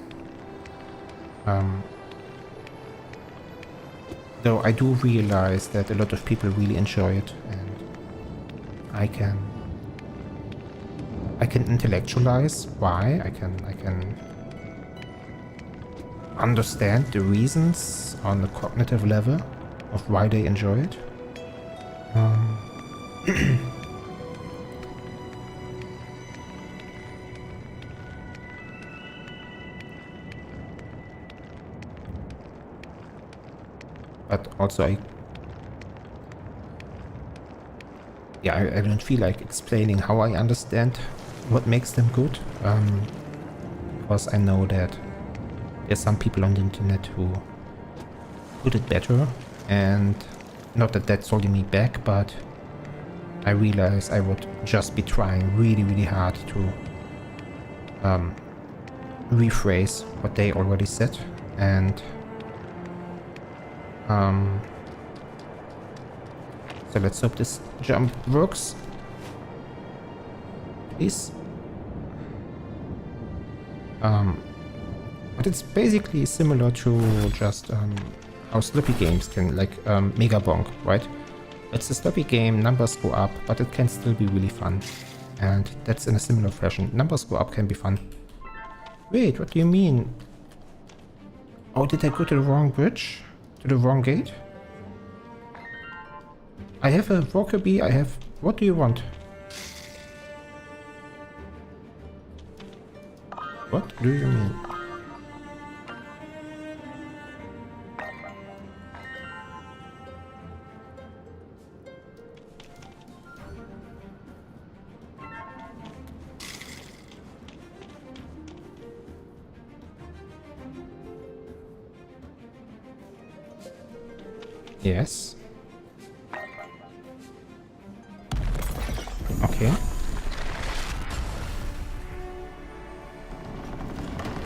Though I do realize that a lot of people really enjoy it, and I can intellectualize why. I can understand the reasons on the cognitive level of why they enjoy it. But also I don't feel like explaining how I understand what makes them good, because I know that there's some people on the internet who put it better, and not that that's holding me back, but I realize I would just be trying really, really hard to rephrase what they already said, and so let's hope this jump works. Please. But it's basically similar to just how sloppy games can, like Mega Bonk, right? It's a sloppy game, numbers go up, but it can still be really fun. And that's in a similar fashion. Numbers go up can be fun. Wait, what do you mean? Oh, did I go to the wrong bridge? To the wrong gate? I have a worker bee, I have... What do you want? What do you mean? Yes. Okay.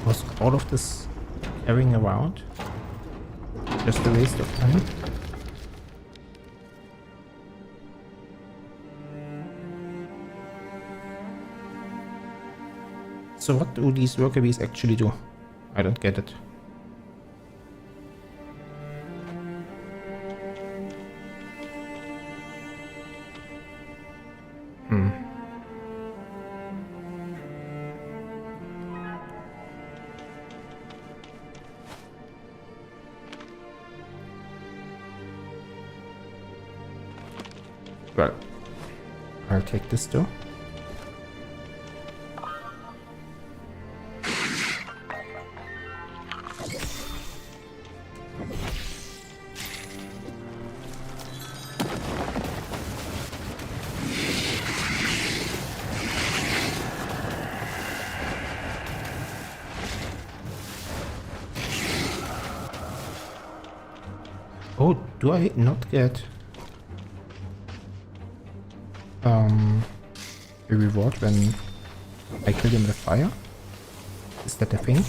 Was all of this carrying around just a waste of time? So what do these worker bees actually do? I don't get it. Well, I'll take this too. Oh, do I not get a reward when I kill him with fire? Is that a thing?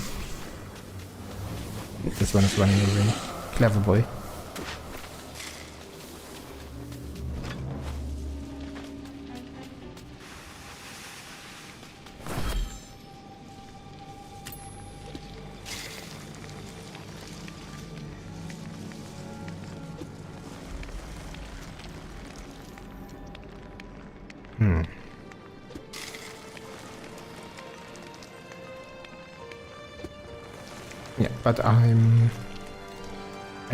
This one is running away. Clever boy. Yeah, but I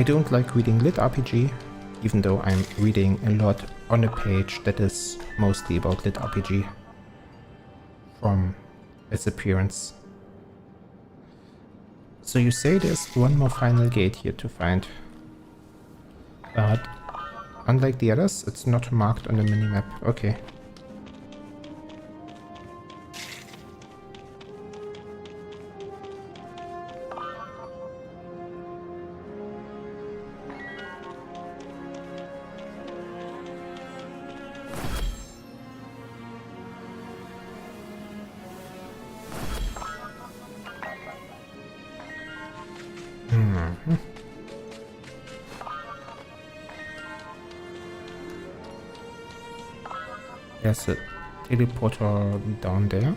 don't like reading lit RPG, even though I'm reading a lot on a page that is mostly about lit RPG from its appearance. So you say there's one more final gate here to find, but unlike the others, it's not marked on the minimap. Okay. There's a teleporter down there.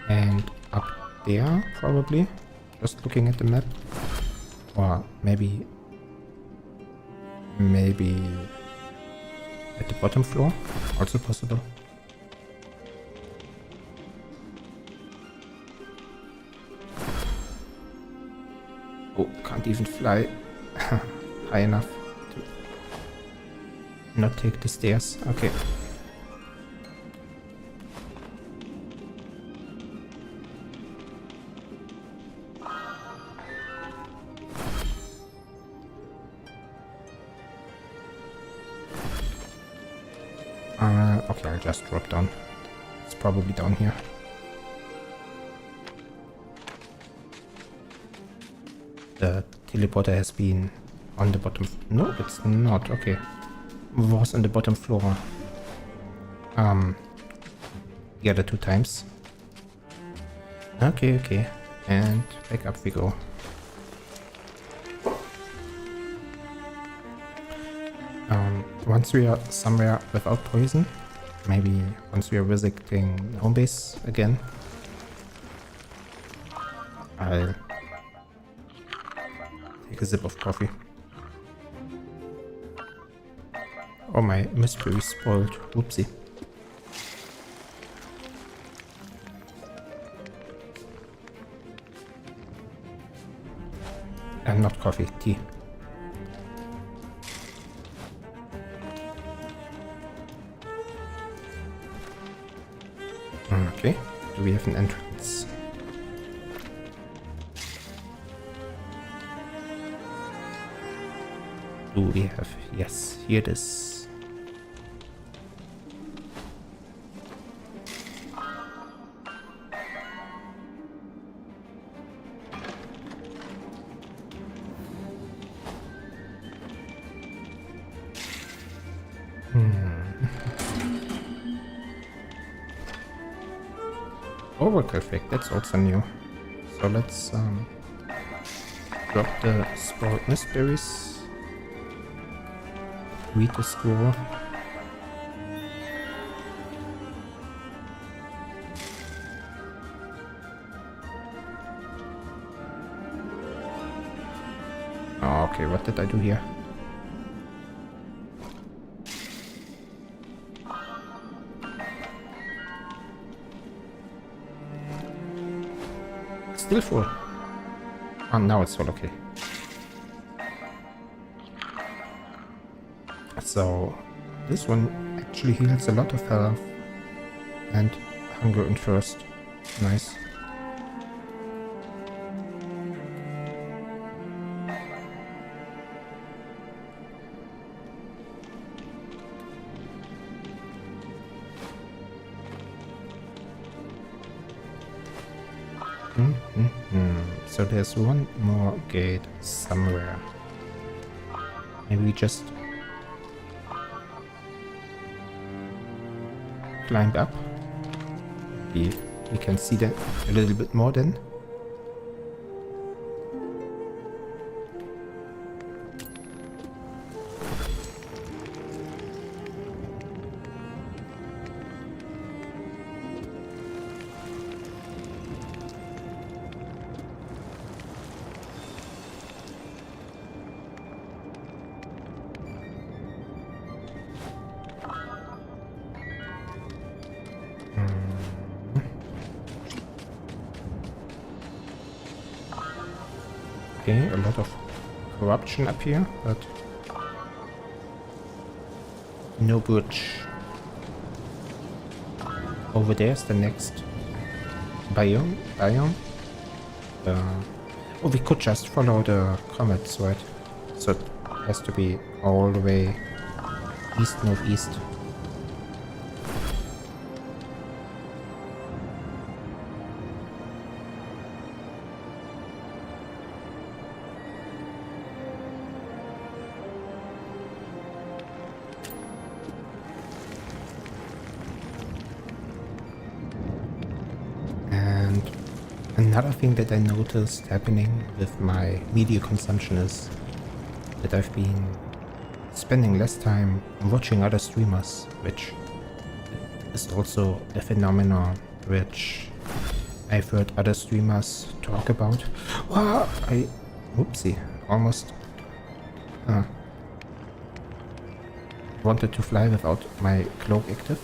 And up there, probably. Just looking at the map. Or maybe at the bottom floor. Also possible. Oh, can't even fly high enough to not take the stairs. Okay. Okay, I'll just drop down. It's probably down here. The teleporter has been on the bottom. No, it's not. Okay. Was on the bottom floor. The other two times. Okay, okay. And back up we go. Once we are somewhere without poison, maybe once we are visiting home base again, I'll take a sip of coffee. Oh, my mystery spoiled. Whoopsie. And not coffee, tea. Okay, do we have an entrance? Do we have? Yes, here it is. Oracle effect, that's also new. So let's drop the spoiled berries. Read the scroll. Oh, okay, what did I do here? Still full. Oh, now it's full, okay. So, this one actually heals a lot of health and hunger and thirst. Nice. So there's one more gate somewhere. Maybe we just climb up. We can see that a little bit more then. Okay, a lot of corruption up here, but no bridge. Over there's the next biome. Oh, we could just follow the comets, right? So it has to be all the way east-northeast. Another thing that I noticed happening with my media consumption is that I've been spending less time watching other streamers, which is also a phenomenon which I've heard other streamers talk about. Wow, whoopsie, almost wanted to fly without my cloak active.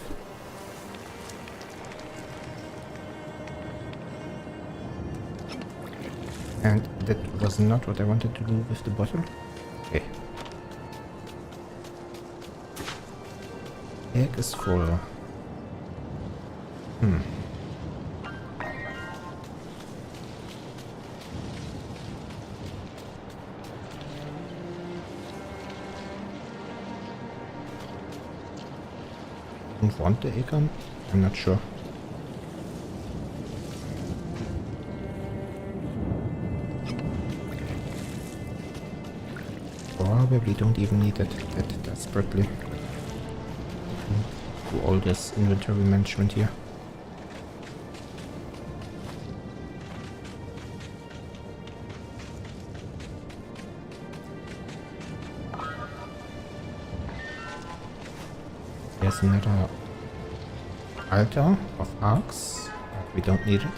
And that was not what I wanted to do with the bottle. Okay. Egg is full. Don't want the egg on? I'm not sure. Probably don't even need it that desperately. Do all this inventory management here. There's another altar of arcs, but we don't need it.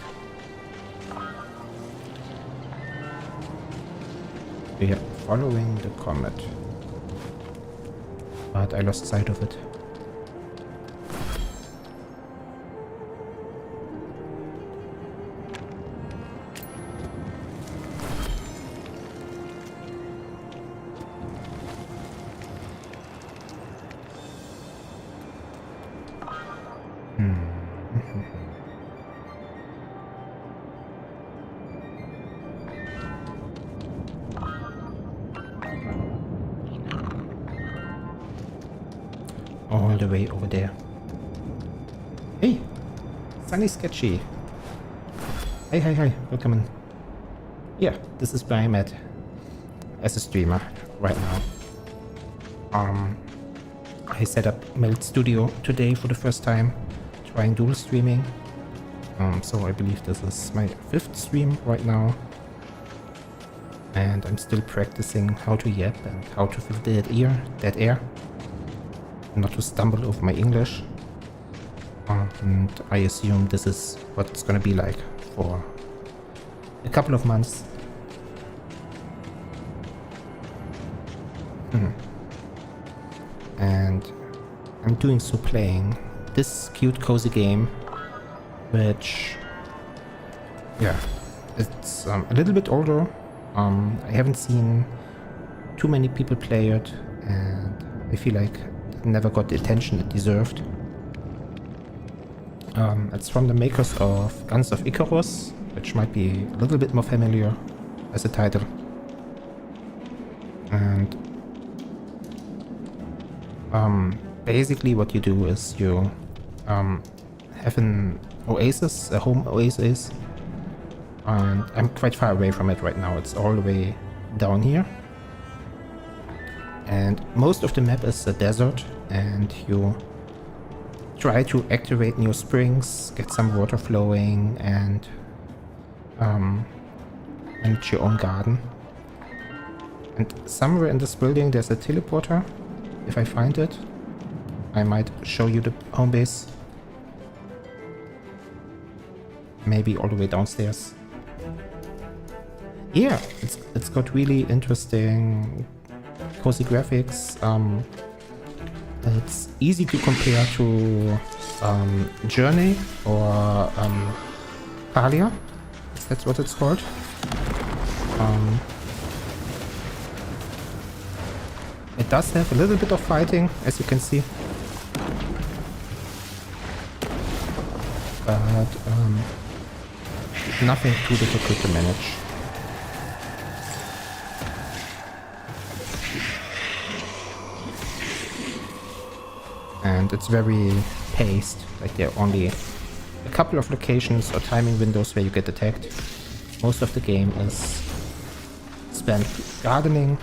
We are following the comet, but I lost sight of it. all the way over there. Hey, Sunny Sketchy. Hey, welcome in. Yeah, this is where I'm at as a streamer right now. I set up MacLeod Studio today for the first time, trying dual streaming. So I believe this is my 5th stream right now. And I'm still practicing how to yap and how to fill dead air. Not to stumble over my English. And I assume this is what it's gonna be like for a couple of months. And I'm doing so playing this cute cozy game, which, yeah, it's a little bit older. I haven't seen too many people play it, and I feel like it never got the attention it deserved. It's from the makers of Guns of Icarus, which might be a little bit more familiar as a title. And basically what you do is you have an oasis, a home oasis, and I'm quite far away from it right now. It's all the way down here. And most of the map is a desert, and you try to activate new springs, get some water flowing, and manage your own garden. And somewhere in this building there's a teleporter. If I find it, I might show you the home base. Maybe all the way downstairs. Yeah, it's got really interesting cozy graphics. It's easy to compare to Journey or Thalia. That's what it's called. It does have a little bit of fighting, as you can see. But nothing too difficult to manage. And it's very paced, like there are only a couple of locations or timing windows where you get attacked. Most of the game is spent gardening.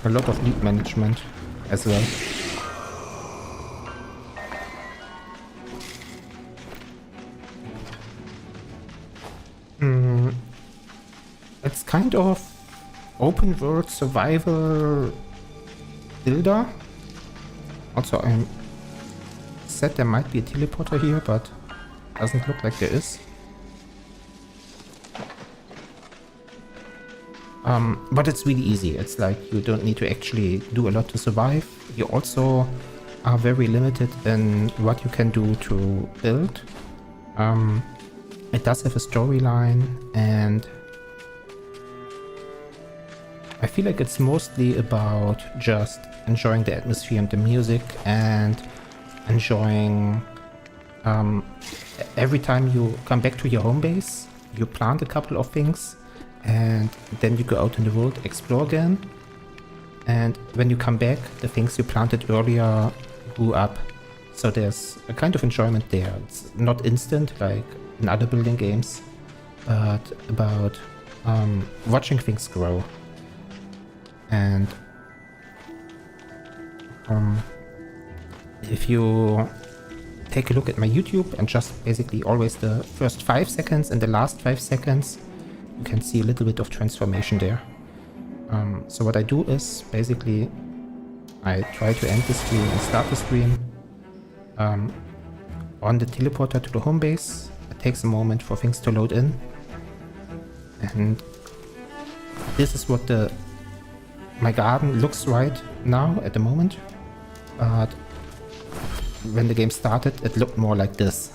A lot of lead management as well. It's kind of open world survival builder. Also, I'm said there might be a teleporter here, but doesn't look like there is. But it's really easy. It's like you don't need to actually do a lot to survive. You also are very limited in what you can do to build. It does have a storyline, and I feel like it's mostly about just enjoying the atmosphere and the music, and enjoying every time you come back to your home base, you plant a couple of things, and then you go out in the world, explore again, and when you come back, the things you planted earlier grew up. So there's a kind of enjoyment there. It's not instant like in other building games, but about watching things grow. And if you take a look at my YouTube and just basically always the first 5 seconds and the last 5 seconds, you can see a little bit of transformation there. So what I do is basically I try to end the stream and start the stream on the teleporter to the home base. It takes a moment for things to load in, and this is what my garden looks right now at the moment, but when the game started it looked more like this.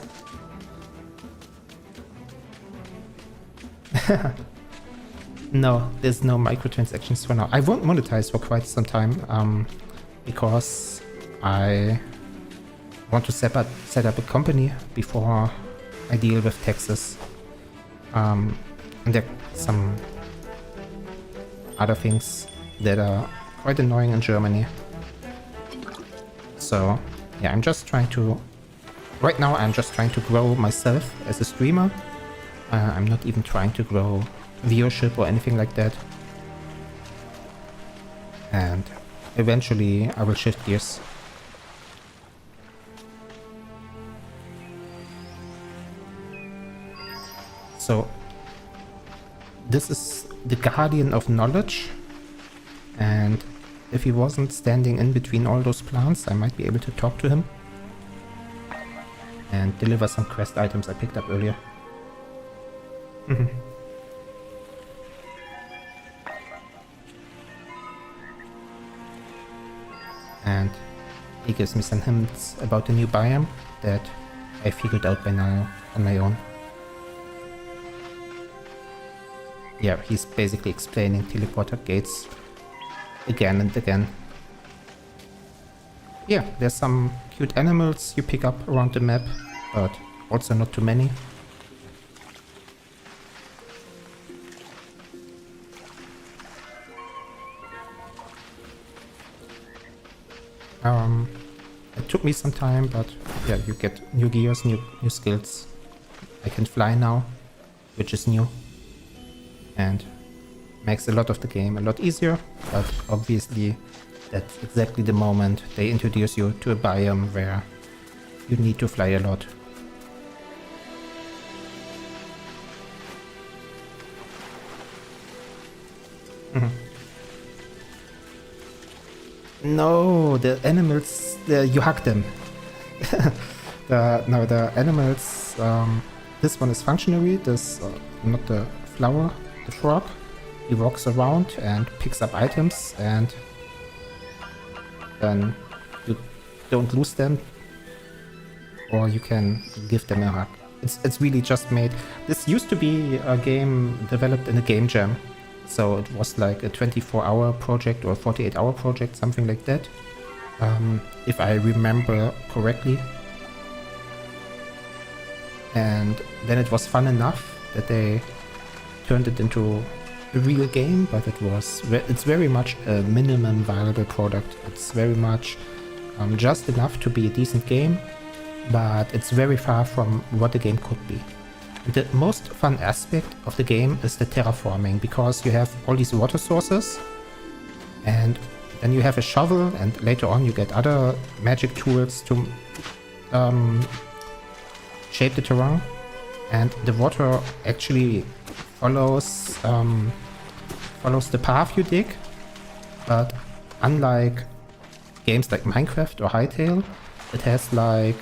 No, there's no microtransactions for now. I won't monetize for quite some time, because I want to set up a company before I deal with taxes. And there are some other things that are quite annoying in Germany. So yeah, I'm just trying to... Right now I'm just trying to grow myself as a streamer. I'm not even trying to grow viewership or anything like that. And eventually I will shift gears. So this is the Guardian of Knowledge, and if he wasn't standing in between all those plants, I might be able to talk to him and deliver some quest items I picked up earlier. And he gives me some hints about the new biome that I figured out by now on my own. Yeah, he's basically explaining teleporter gates again and again. Yeah, there's some cute animals you pick up around the map, but also not too many. It took me some time, but yeah, you get new gears, new skills. I can fly now, which is new. And makes a lot of the game a lot easier, but obviously that's exactly the moment they introduce you to a biome where you need to fly a lot. No, the animals, you hug them. The animals, this one is functionary, this, not the flower, the frog. He walks around and picks up items, and then you don't lose them, or you can give them a hug. It's really just made... This used to be a game developed in a game jam, so it was like a 24-hour project or a 48-hour project, something like that, if I remember correctly. And then it was fun enough that they turned it into a real game, but it's very much a minimum viable product. It's very much just enough to be a decent game, but it's very far from what the game could be. The most fun aspect of the game is the terraforming, because you have all these water sources, and then you have a shovel, and later on you get other magic tools to shape the terrain, and the water actually follows the path you dig. But unlike games like Minecraft or Hytale, it has like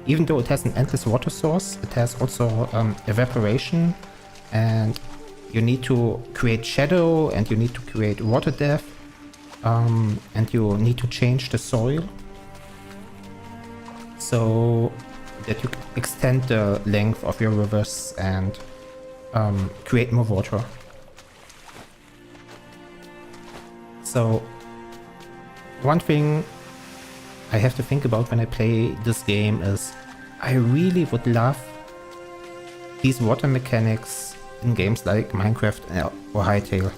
even though it has an endless water source, it has also evaporation, and you need to create shadow, and you need to create water depth, and you need to change the soil so that you can extend the length of your rivers and create more water. So one thing I have to think about when I play this game is I really would love these water mechanics in games like Minecraft or Hytale.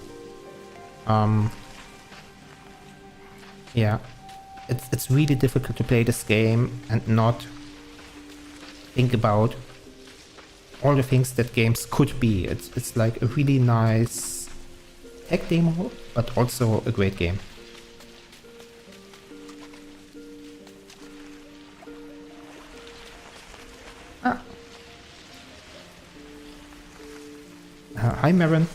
Yeah, it's really difficult to play this game and not think about all the things that games could be. It's like a really nice tech demo, but also a great game. Hi Marin.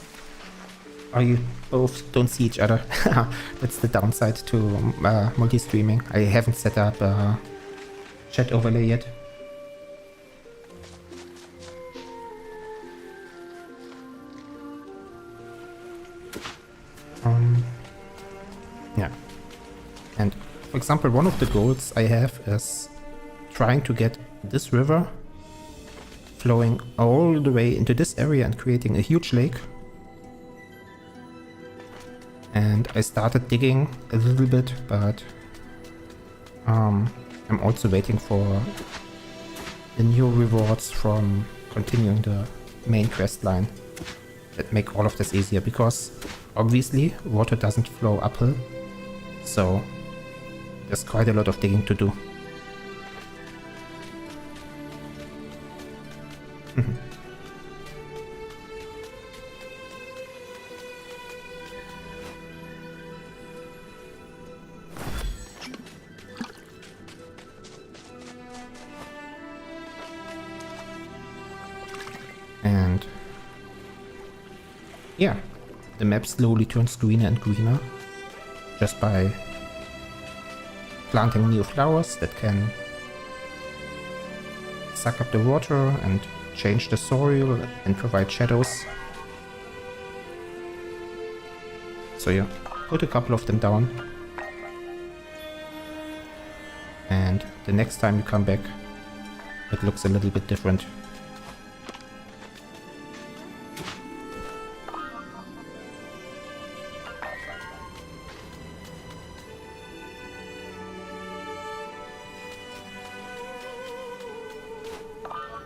Oh, you both don't see each other. That's the downside to multi-streaming. I haven't set up a chat overlay yet. Yeah. And for example, one of the goals I have is trying to get this river flowing all the way into this area and creating a huge lake. And I started digging a little bit, but I'm also waiting for the new rewards from continuing the main quest line that make all of this easier, because obviously water doesn't flow uphill, so there's quite a lot of digging to do. And yeah, the map slowly turns greener and greener just by planting new flowers that can suck up the water and change the soil and provide shadows. So yeah, put a couple of them down, and the next time you come back it looks a little bit different.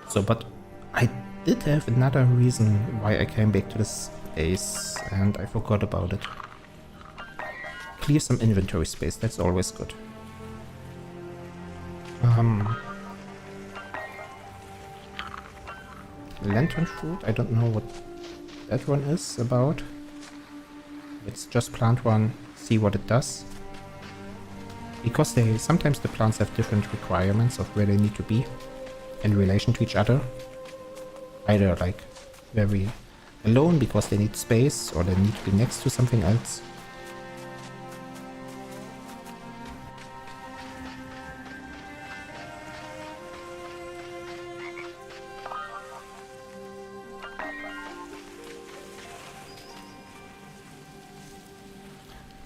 So, but I did have another reason why I came back to this place, and I forgot about it. Clear some inventory space, that's always good. Lantern fruit, I don't know what that one is about. Let's just plant one, see what it does. Because sometimes the plants have different requirements of where they need to be in relation to each other. Either like very alone because they need space, or they need to be next to something else.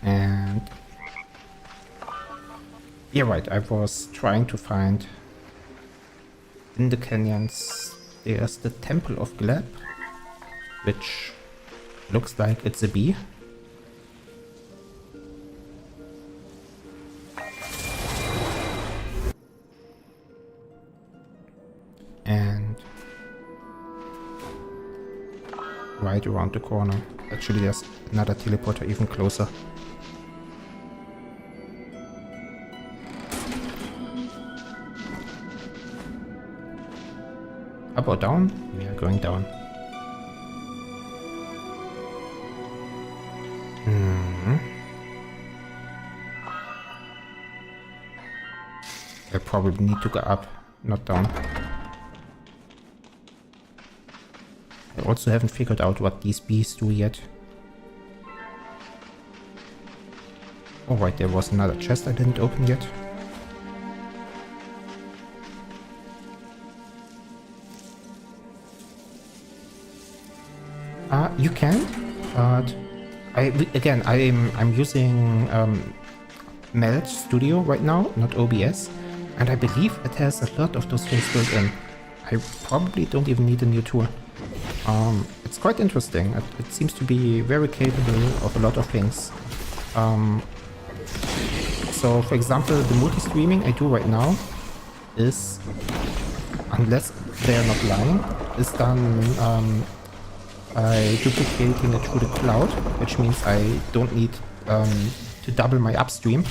And yeah, right, I was trying to find in the canyons, there's the Temple of Gleb, which looks like it's a bee. And right around the corner, actually there's another teleporter even closer. Up or down? We are going down. I probably need to go up, not down. I also haven't figured out what these bees do yet. Oh right, there was another chest I didn't open yet. You can, but I'm using MacLeod Studio right now, not OBS, and I believe it has a lot of those things built in. I probably don't even need a new tool. It's quite interesting. It seems to be very capable of a lot of things. So, for example, the multi-streaming I do right now is, unless they are not lying, is done by duplicating it through the cloud, which means I don't need to double my upstream.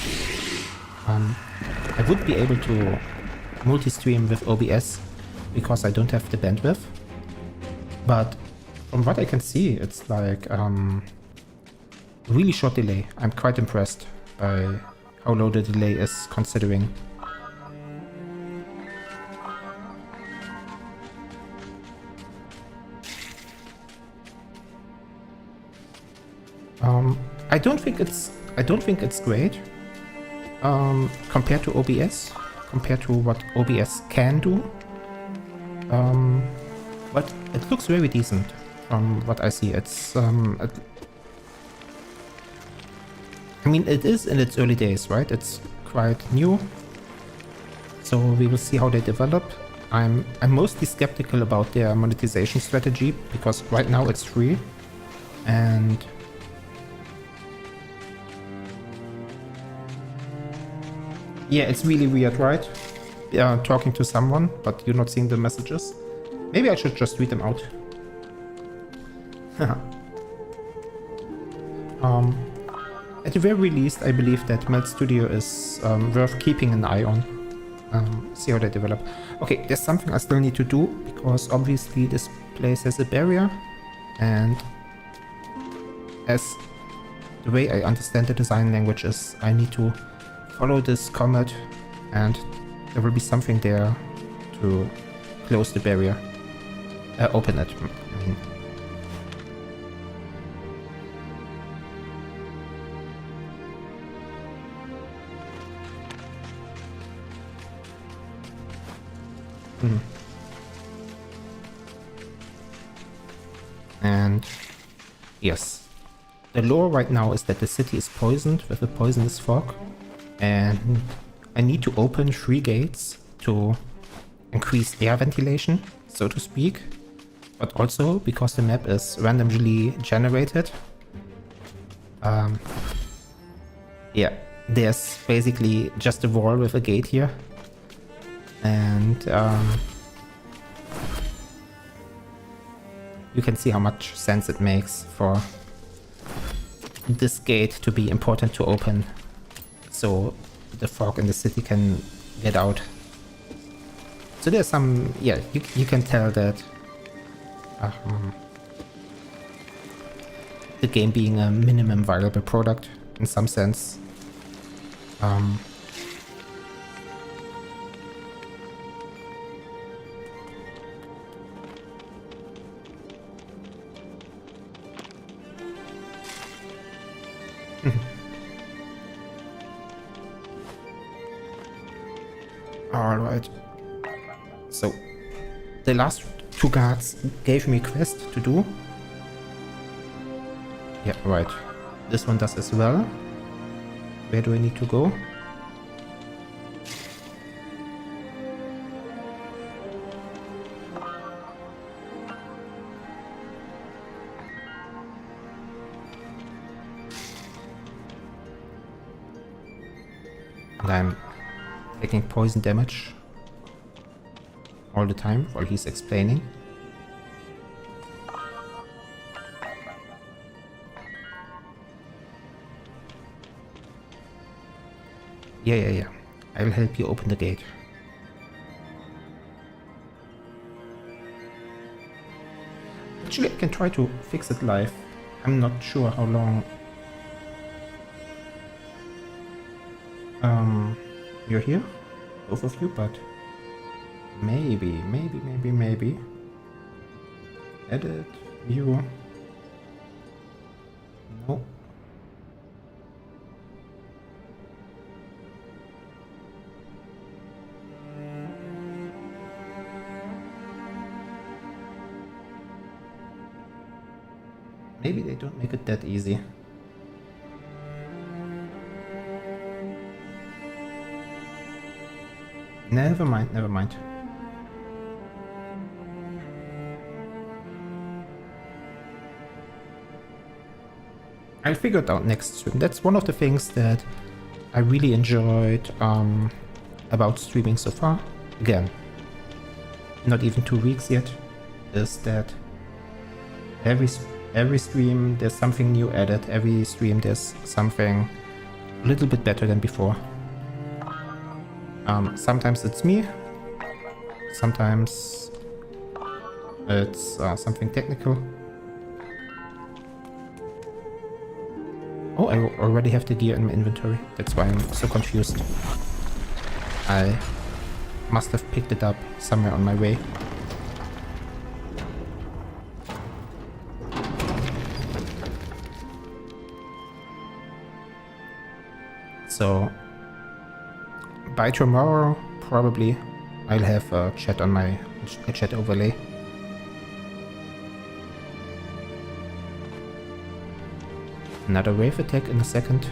I would be able to multi-stream with OBS because I don't have the bandwidth, but from what I can see, it's like really short delay. I'm quite impressed by how low the delay is considering. I don't think it's great compared to OBS, compared to what OBS can do. But it looks very decent from what I see. It's I mean, it is in its early days, right? It's quite new, so we will see how they develop. I'm mostly skeptical about their monetization strategy because right now it's free, and yeah, it's really weird, right? Yeah, talking to someone, but you're not seeing the messages. Maybe I should just read them out. um, at the very least, I believe that Melt Studio is worth keeping an eye on. See how they develop. Okay, there's something I still need to do, because obviously this place has a barrier, and as the way I understand the design language is, I need to follow this comet, and there will be something there to close the barrier. Open it, I mean. And yes, the lore right now is that the city is poisoned with a poisonous fog, and I need to open 3 gates to increase air ventilation, so to speak, but also because the map is randomly generated. Yeah, there's basically just a wall with a gate here, and you can see how much sense it makes for this gate to be important to open, so the fog in the city can get out. So there's some, yeah, you can tell that the game being a minimum viable product in some sense. Alright. So, the last 2 guards gave me a quest to do. Yeah, right. This one does as well. Where do I need to go? And I'm taking poison damage all the time while he's explaining. Yeah. I'll help you open the gate. Actually, I can try to fix it live. I'm not sure how long you're here, both of you, but maybe. Edit, view. No. Maybe they don't make it that easy. Never mind. I'll figure it out next stream. That's one of the things that I really enjoyed about streaming so far. Again, not even 2 weeks yet, is that every stream there's something new added. Every stream there's something a little bit better than before. Sometimes it's me, sometimes it's something technical. Oh, I already have the gear in my inventory. That's why I'm so confused. I must have picked it up somewhere on my way. So by tomorrow, probably, I'll have a chat on a chat overlay. Another wave attack in a second.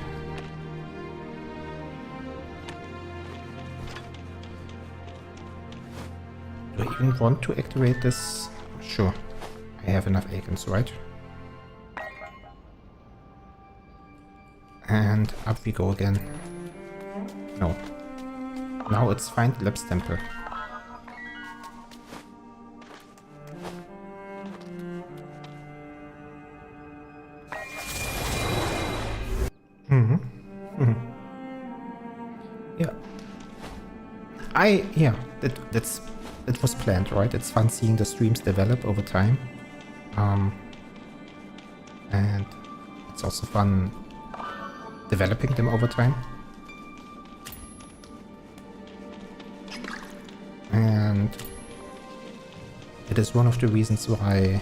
Do I even want to activate this? Sure, I have enough icons, right? And up we go again. No. Now it's Find Labs Temple. Yeah, that was planned, right? It's fun seeing the streams develop over time. And it's also fun developing them over time. And it is one of the reasons why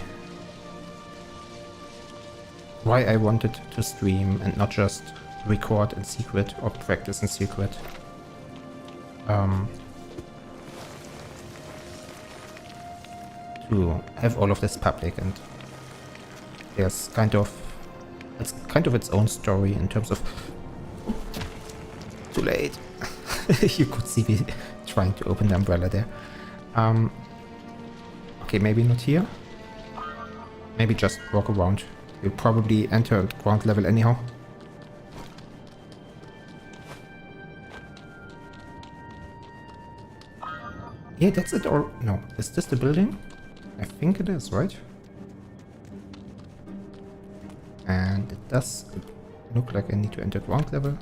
I wanted to stream and not just record in secret or practice in secret. To have all of this public, and there's it's kind of its own story in terms of too late. You could see me trying to open the umbrella there. Okay, maybe not here. Maybe just walk around. You'll probably enter ground level anyhow. Yeah, that's it, or no, is this the building? I think it is, right? And it does look like I need to enter ground level.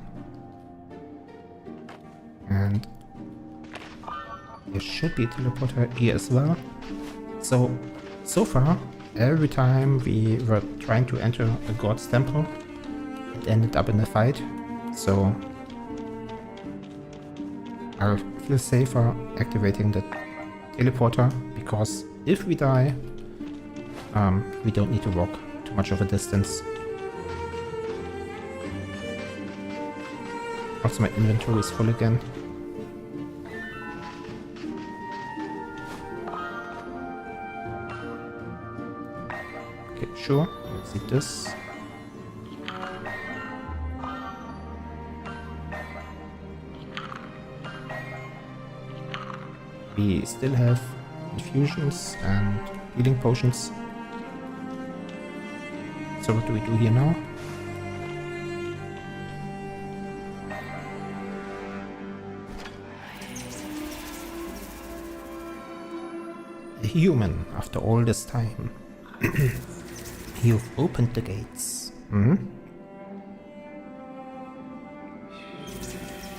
And there should be a teleporter here as well. So far, every time we were trying to enter a god's temple, it ended up in a fight. So I'll feel safer activating the teleporter, because if we die, we don't need to walk too much of a distance. Also, my inventory is full again. Okay, sure. Let's see this. We still have infusions and healing potions. So what do we do here now? A human, after all this time. You've opened the gates.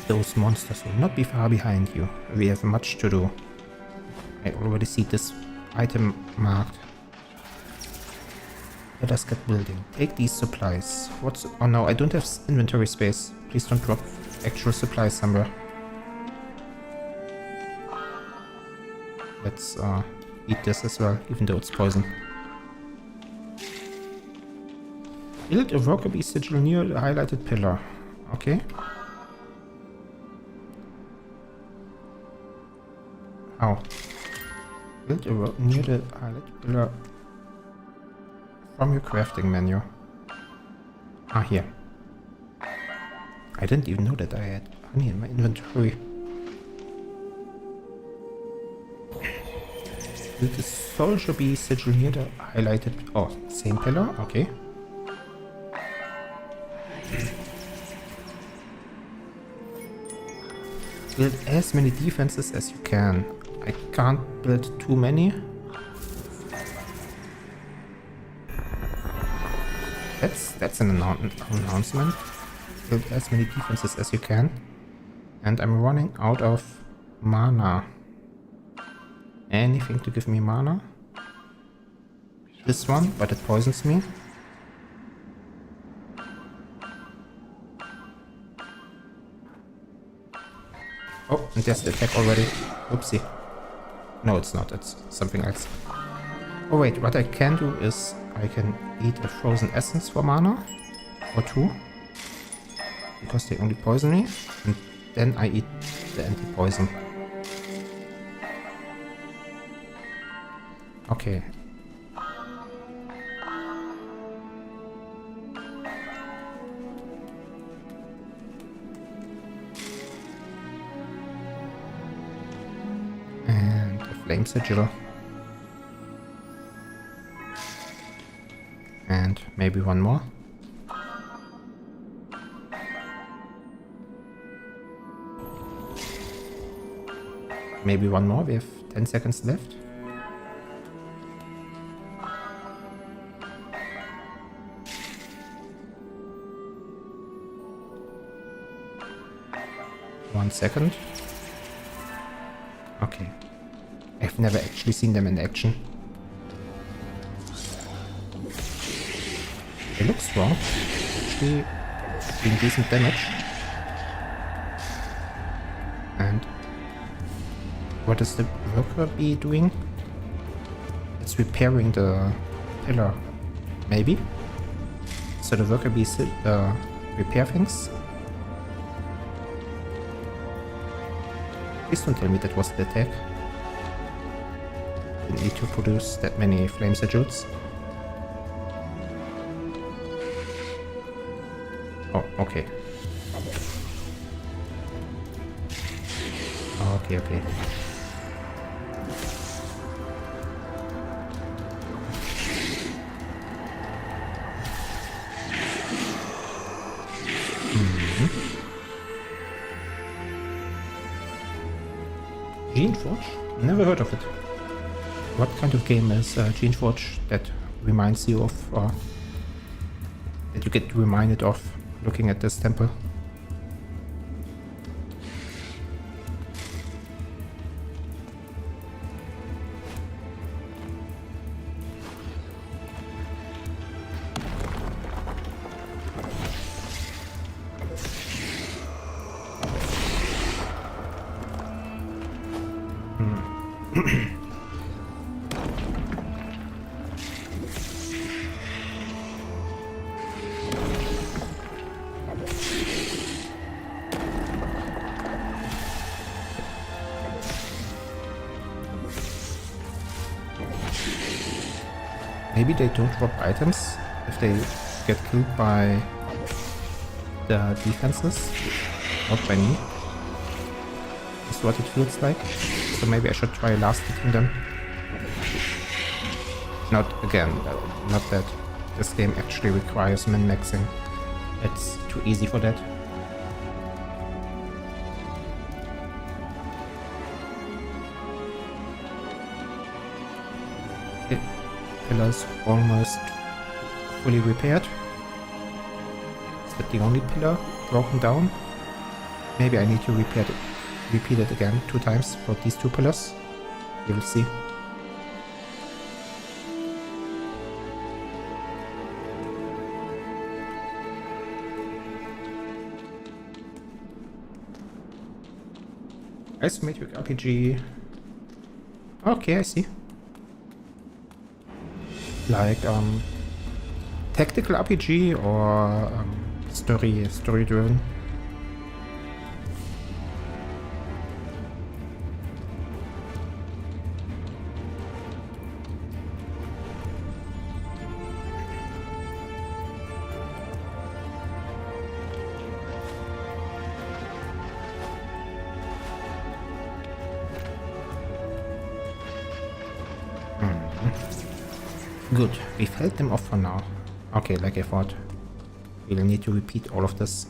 Those monsters will not be far behind you. We have much to do. I already see this item marked. Let us get building. Take these supplies. What's... Oh no, I don't have inventory space. Please don't drop actual supplies somewhere. Let's eat this as well, even though it's poison. Build a rockaby sigil near the highlighted pillar. Okay. How? Build a rock near the highlighted pillar from your crafting menu. Ah, here. I didn't even know that I had honey in my inventory. Build a soldier bee sigil near the highlighted... Oh, same pillar? Okay. Build as many defenses as you can. I can't build too many. That's an announcement. Build as many defenses as you can. And I'm running out of mana. Anything to give me mana? This one, but it poisons me. Oh, and there's the attack already. Oopsie. No, it's not. It's something else. Oh wait, what I can do is I can eat a frozen essence for mana. Or two. Because they only poison me. And then I eat the anti-poison. Okay. Flame sigil. And maybe one more. Maybe one more. We have 10 seconds left. One second. Okay. I've never actually seen them in action. They look strong. Actually doing decent damage. And what is the worker bee doing? It's repairing the pillar, maybe? So the worker bees repair things? Please don't tell me that was the attack. Didn't need to produce that many flame sigils. Oh, okay. Okay, okay. Geneforge? Never heard of it. What kind of game is Geneforge that reminds you of, or that you get reminded of looking at this temple? Maybe they don't drop items if they get killed by the defenses, not by me. That's what it feels like. So maybe I should try last hitting them. Not that this game actually requires min-maxing. It's too easy for that. Pillars almost fully repaired. Is that the only pillar broken down? Maybe I need to repeat it again 2 times for these 2 pillars. We will see. Isometric RPG. Okay, I see. Like tactical RPG or story driven. Good, we've held them off for now. Okay, like I thought. We'll need to repeat all of this.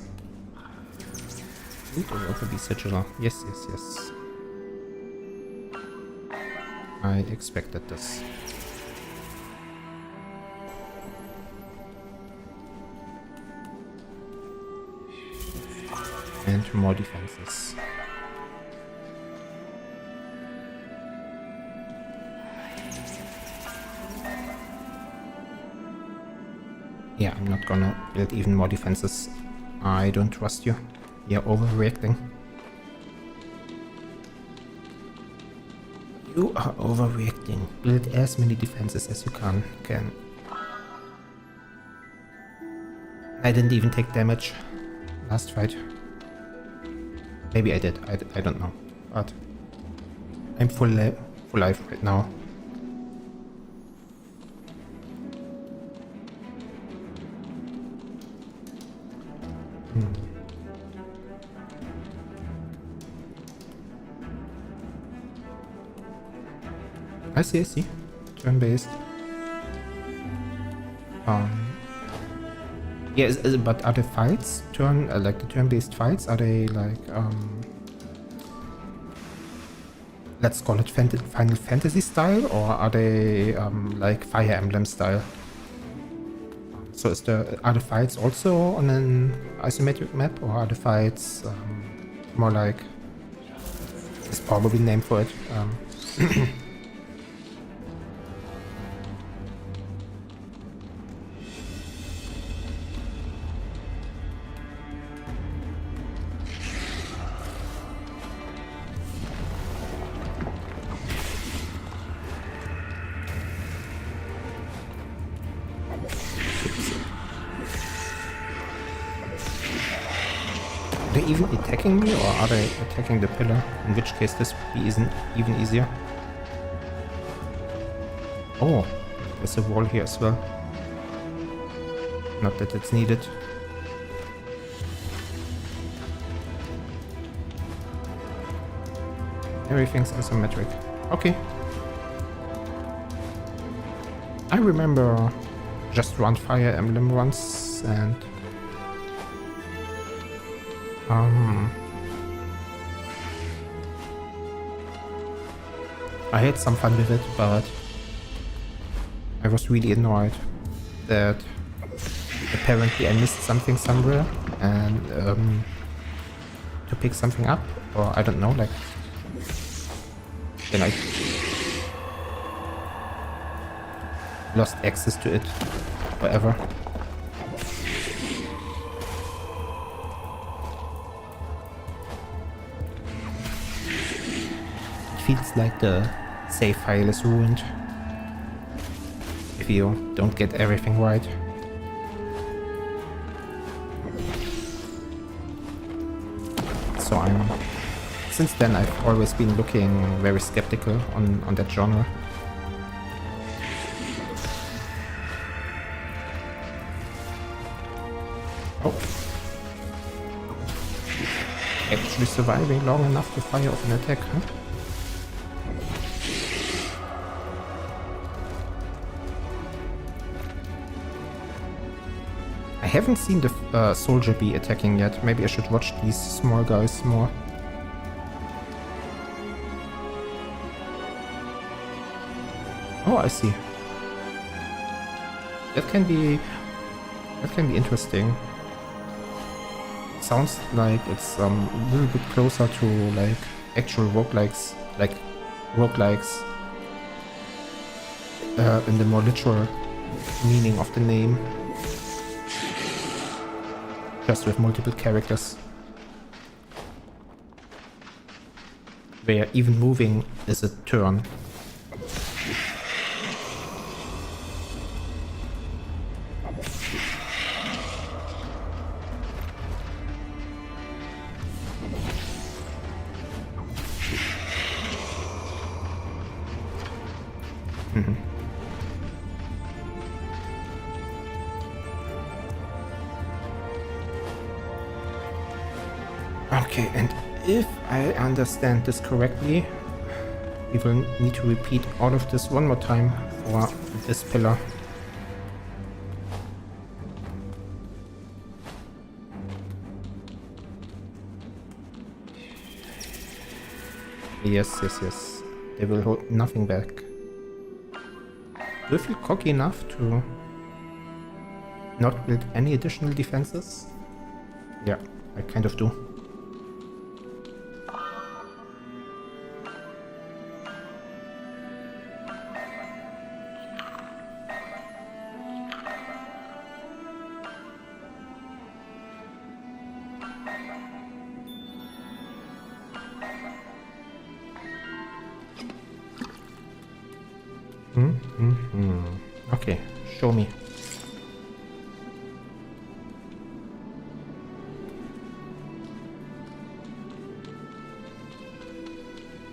It will also be sigil. Yes. I expected this. And more defenses. Yeah, I'm not gonna build even more defenses. I don't trust you. You're overreacting. You are overreacting. Build as many defenses as you can. I didn't even take damage last fight. Maybe I did. I don't know. But I'm full life right now. I see. Turn-based. Yeah, but are the fights like the turn-based fights? Are they like let's call it Final Fantasy style, or are they like Fire Emblem style? So are the fights also on an isometric map, or are the fights more like There's probably a name for it. Are they even attacking me, or are they attacking the pillar? In which case this would be even easier. Oh, there's a wall here as well. Not that it's needed. Everything's isometric. Okay. I remember just run Fire Emblem once and I had some fun with it, but I was really annoyed that apparently I missed something somewhere and to pick something up, or I don't know, like then I lost access to it forever. It feels like the save file is ruined if you don't get everything right. So since then I've always been looking very skeptical on that genre. Oh. Actually surviving long enough to fire off an attack, huh? I haven't seen the soldier bee attacking yet. Maybe I should watch these small guys more. Oh, I see. That can be interesting. Sounds like it's a little bit closer to like actual roguelikes, in the more literal meaning of the name. Just with multiple characters, where even moving is a turn. Okay, and if I understand this correctly, we will need to repeat all of this one more time for this pillar. Yes. They will hold nothing back. Do you feel cocky enough to not build any additional defenses? Yeah, I kind of do. Okay, show me.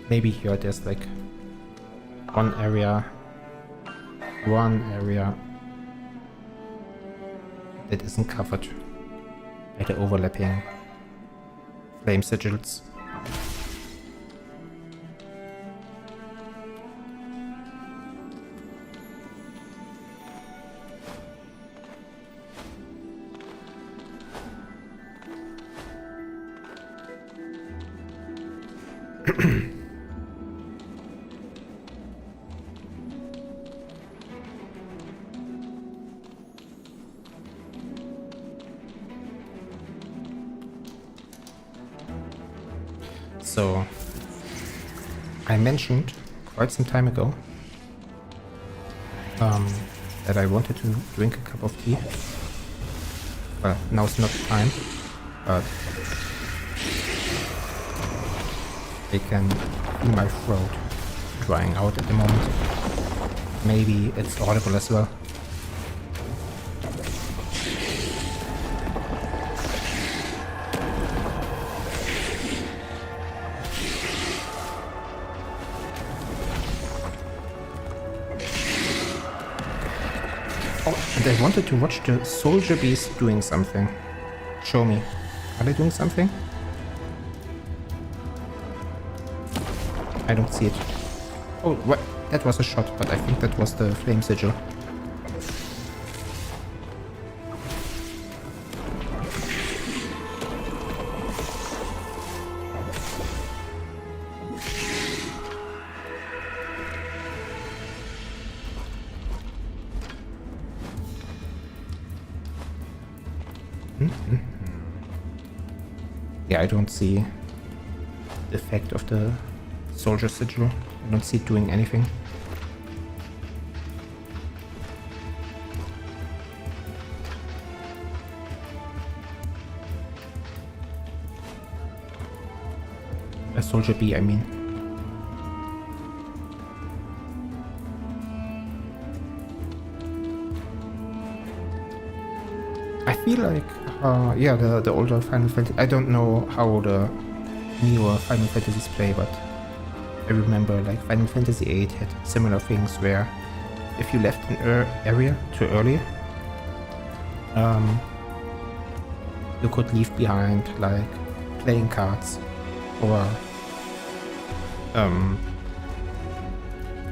Maybe here there's like one area that isn't covered by the overlapping flame sigils. So I mentioned quite some time ago that I wanted to drink a cup of tea. Well, now's not the time, but I can feel my throat drying out at the moment. Maybe it's audible as well. Oh, and I wanted to watch the soldier bees doing something. Show me. Are they doing something? I don't see it. Oh, what? That was a shot, but I think that was the flame sigil. Yeah, I don't see the effect of the soldier sigil. I don't see it doing anything. A soldier bee, I mean. I feel like, yeah, the older Final Fantasy. I don't know how the newer Final Fantasies play, but I remember like Final Fantasy VIII had similar things where if you left an area too early, you could leave behind like playing cards or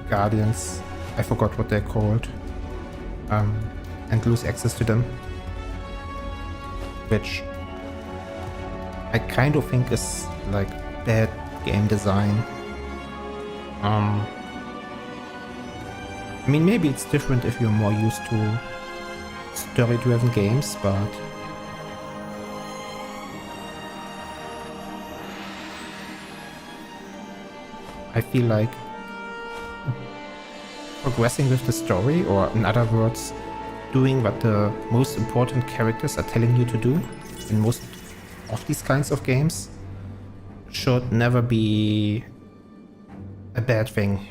guardians. I forgot what they're called, and lose access to them, which I kind of think is like bad game design. I mean, maybe it's different if you're more used to story-driven games, but I feel like progressing with the story, or in other words, doing what the most important characters are telling you to do in most of these kinds of games, should never be a bad thing.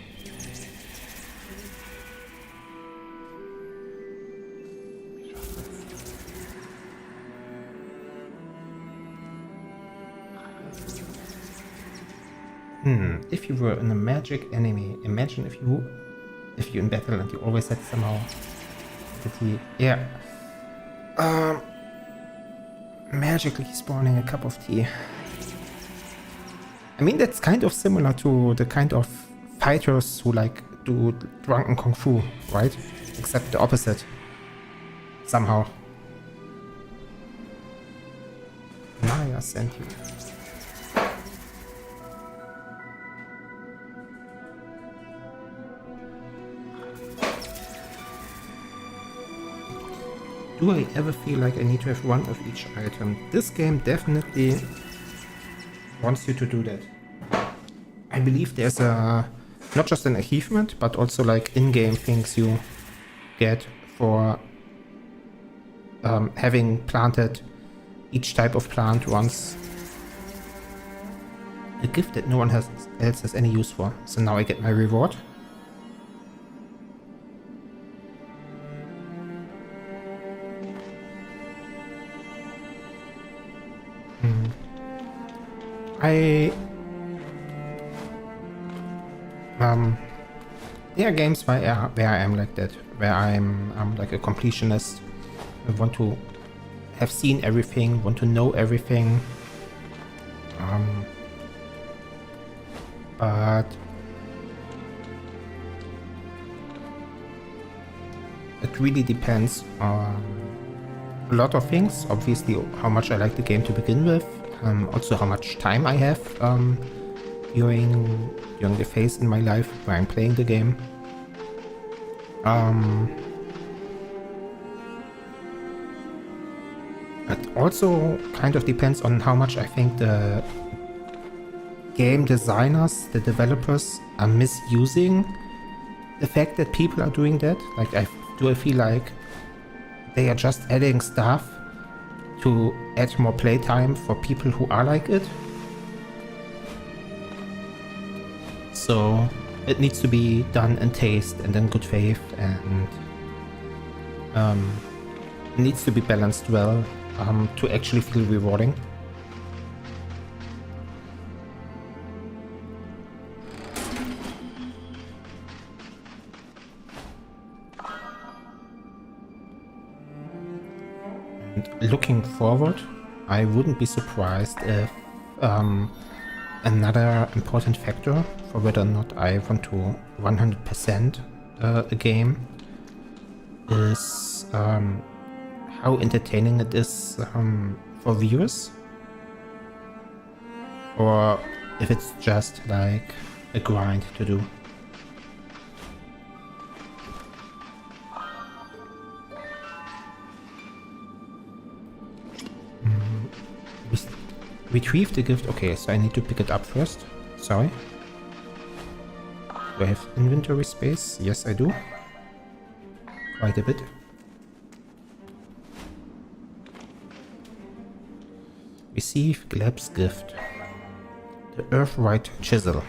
If you were in a magic enemy, imagine if you in battle and you always had somehow yeah, magically spawning a cup of tea. I mean, that's kind of similar to the kind of fighters who like do drunken kung fu, right? Except the opposite. Somehow. Maya sent you. Do I ever feel like I need to have one of each item? This game definitely wants you to do that. I believe there's not just an achievement, but also like in-game things you get for having planted each type of plant once. A gift that no one else has any use for. So now I get my reward. There are games where I am like that, where I'm like a completionist. I want to have seen everything, want to know everything. But it really depends on a lot of things. Obviously, how much I like the game to begin with. Also how much time I have during the phase in my life where I'm playing the game. It also kind of depends on how much I think the game designers, the developers, are misusing the fact that people are doing that. Like, I feel like they are just adding stuff to add more playtime for people who are like it. So it needs to be done in taste and in good faith, and needs to be balanced well to actually feel rewarding. And looking forward, I wouldn't be surprised if another important factor for whether or not I want to 100% a game is how entertaining it is for viewers, or if it's just like a grind to do. Retrieve the gift. Okay, so I need to pick it up first. Sorry. Do I have inventory space? Yes, I do. Quite a bit. Receive Gleb's gift. The Earthwhite Chisel.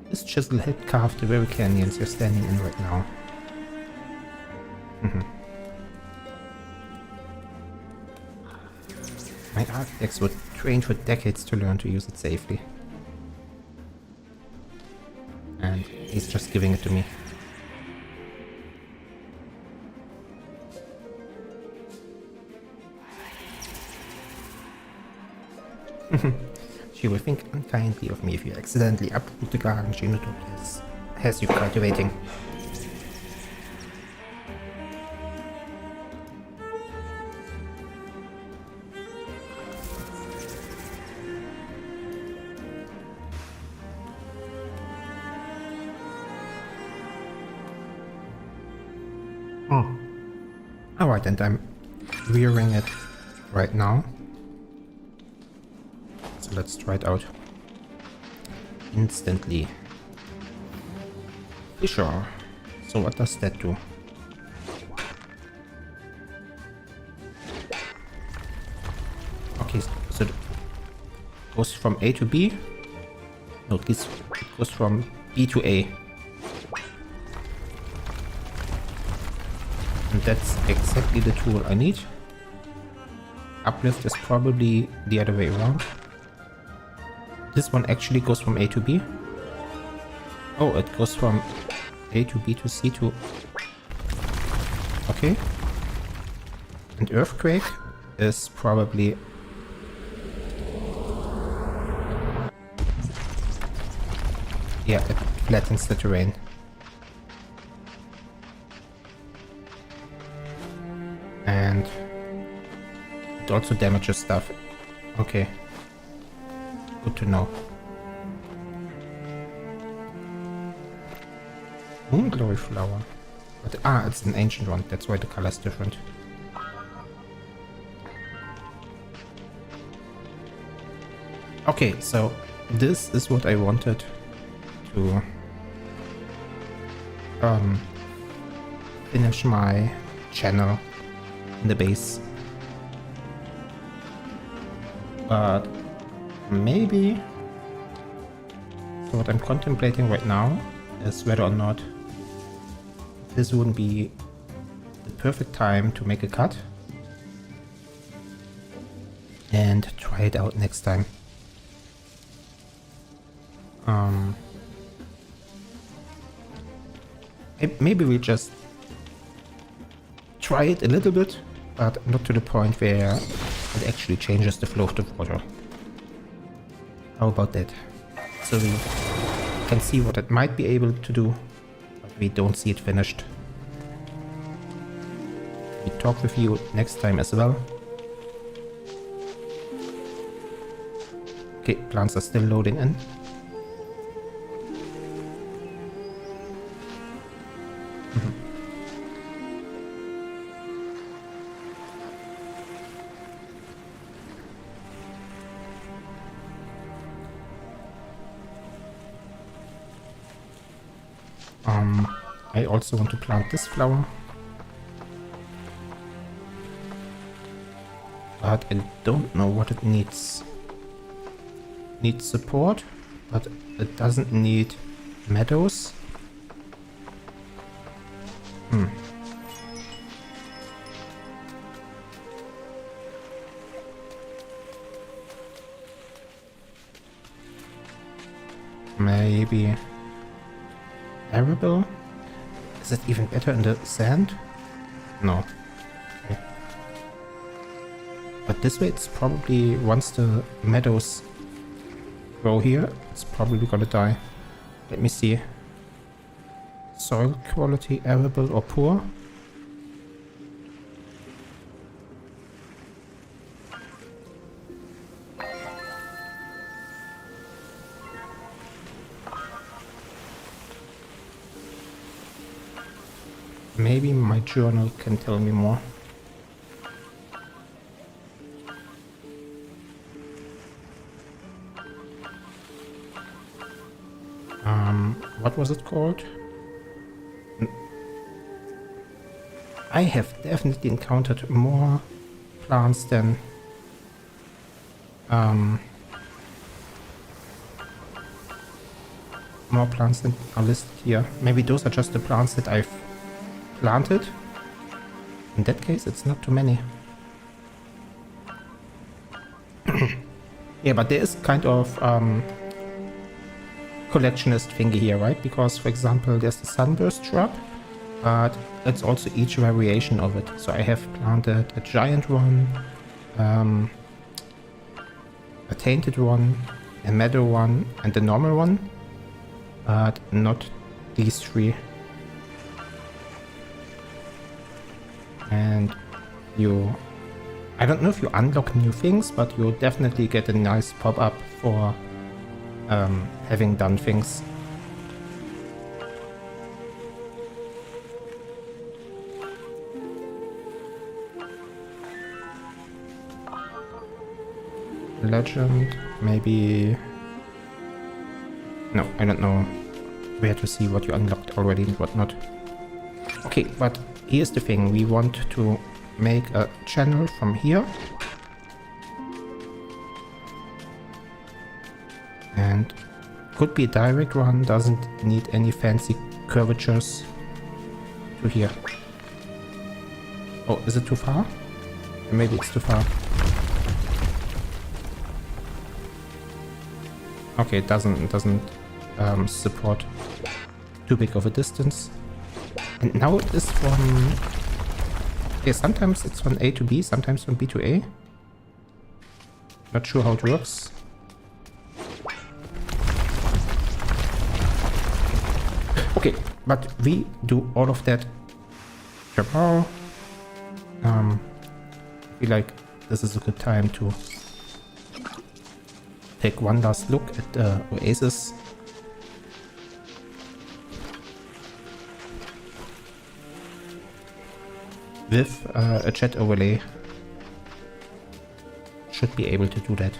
This chisel helped carve the very canyons you're standing in right now. My architects were trained for decades to learn to use it safely. And he's just giving it to me. She will think unkindly of me if you accidentally uproot the garden Gymnopedie has you cultivating. Alright, and I'm rearing it right now. So let's try it out. Instantly. Fisher. So what does that do? Okay, so it goes from A to B. No, it goes from B to A. And that's exactly the tool I need. Uplift is probably the other way around. This one actually goes from A to B. Oh, it goes from A to B to C to... Okay. And Earthquake is probably... Yeah, it flattens the terrain. And it also damages stuff. Okay. Good to know. Moonglory flower. But, it's an ancient one. That's why the color's different. Okay, so this is what I wanted to finish my channel in the base. But maybe... So what I'm contemplating right now is whether or not this wouldn't be the perfect time to make a cut and try it out next time. Maybe we just try it a little bit, but not to the point where it actually changes the flow of the water. How about that? So we can see what it might be able to do, but we don't see it finished. We talk with you next time as well. Okay, plants are still loading in. I also want to plant this flower. But I don't know what it needs. Needs support, but it doesn't need meadows. Maybe arable? Is it even better in the sand? No. Okay. But this way it's probably, once the meadows grow here, it's probably gonna die. Let me see. Soil quality, arable or poor? Maybe my journal can tell me more. What was it called? I have definitely encountered more plants than are listed here. Maybe those are just the plants that I've planted. In that case, it's not too many. Yeah, but there is kind of collectionist thingy here, right? Because, for example, there's the sunburst shrub, but it's also each variation of it. So I have planted a giant one, a tainted one, a meadow one, and a normal one, but not these three. And I don't know if you unlock new things, but you definitely get a nice pop-up for having done things. Legend, maybe... No, I don't know where to see what you unlocked already and what not. Okay, but here's the thing. We want to make a channel from here. And could be a direct run, doesn't need any fancy curvatures to here. Oh, is it too far? Maybe it's too far. Okay, it doesn't support too big of a distance. And now it is from... Okay, sometimes it's from A to B, sometimes from B to A. Not sure how it works. Okay, but we do all of that tomorrow. I feel like this is a good time to take one last look at the oasis. With a chat overlay. Should be able to do that.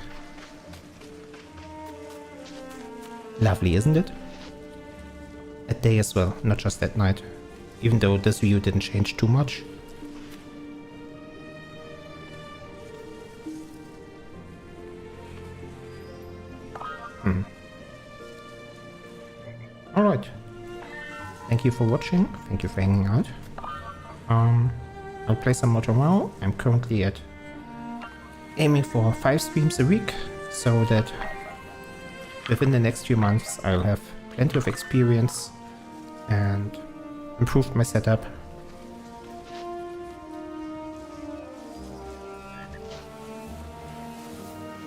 Lovely, isn't it? At day as well, not just at night. Even though this view didn't change too much. Alright. Thank you for watching. Thank you for hanging out. I'll play some more tomorrow. I'm currently aiming for 5 streams a week, so that within the next few months I'll have plenty of experience and improved my setup.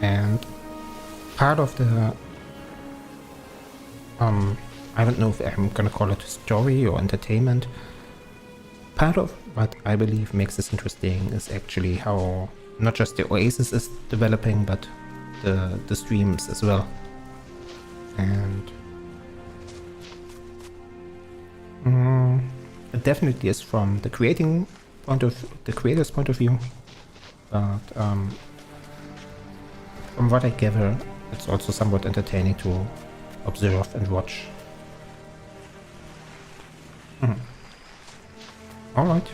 And part of the I don't know if I'm gonna call it story or entertainment. Part of what I believe makes this interesting is actually how not just the oasis is developing, but the streams as well. And it definitely is from the creator's point of view, but from what I gather, it's also somewhat entertaining to observe and watch. Alright.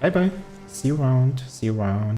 Bye bye. See you around. See you around.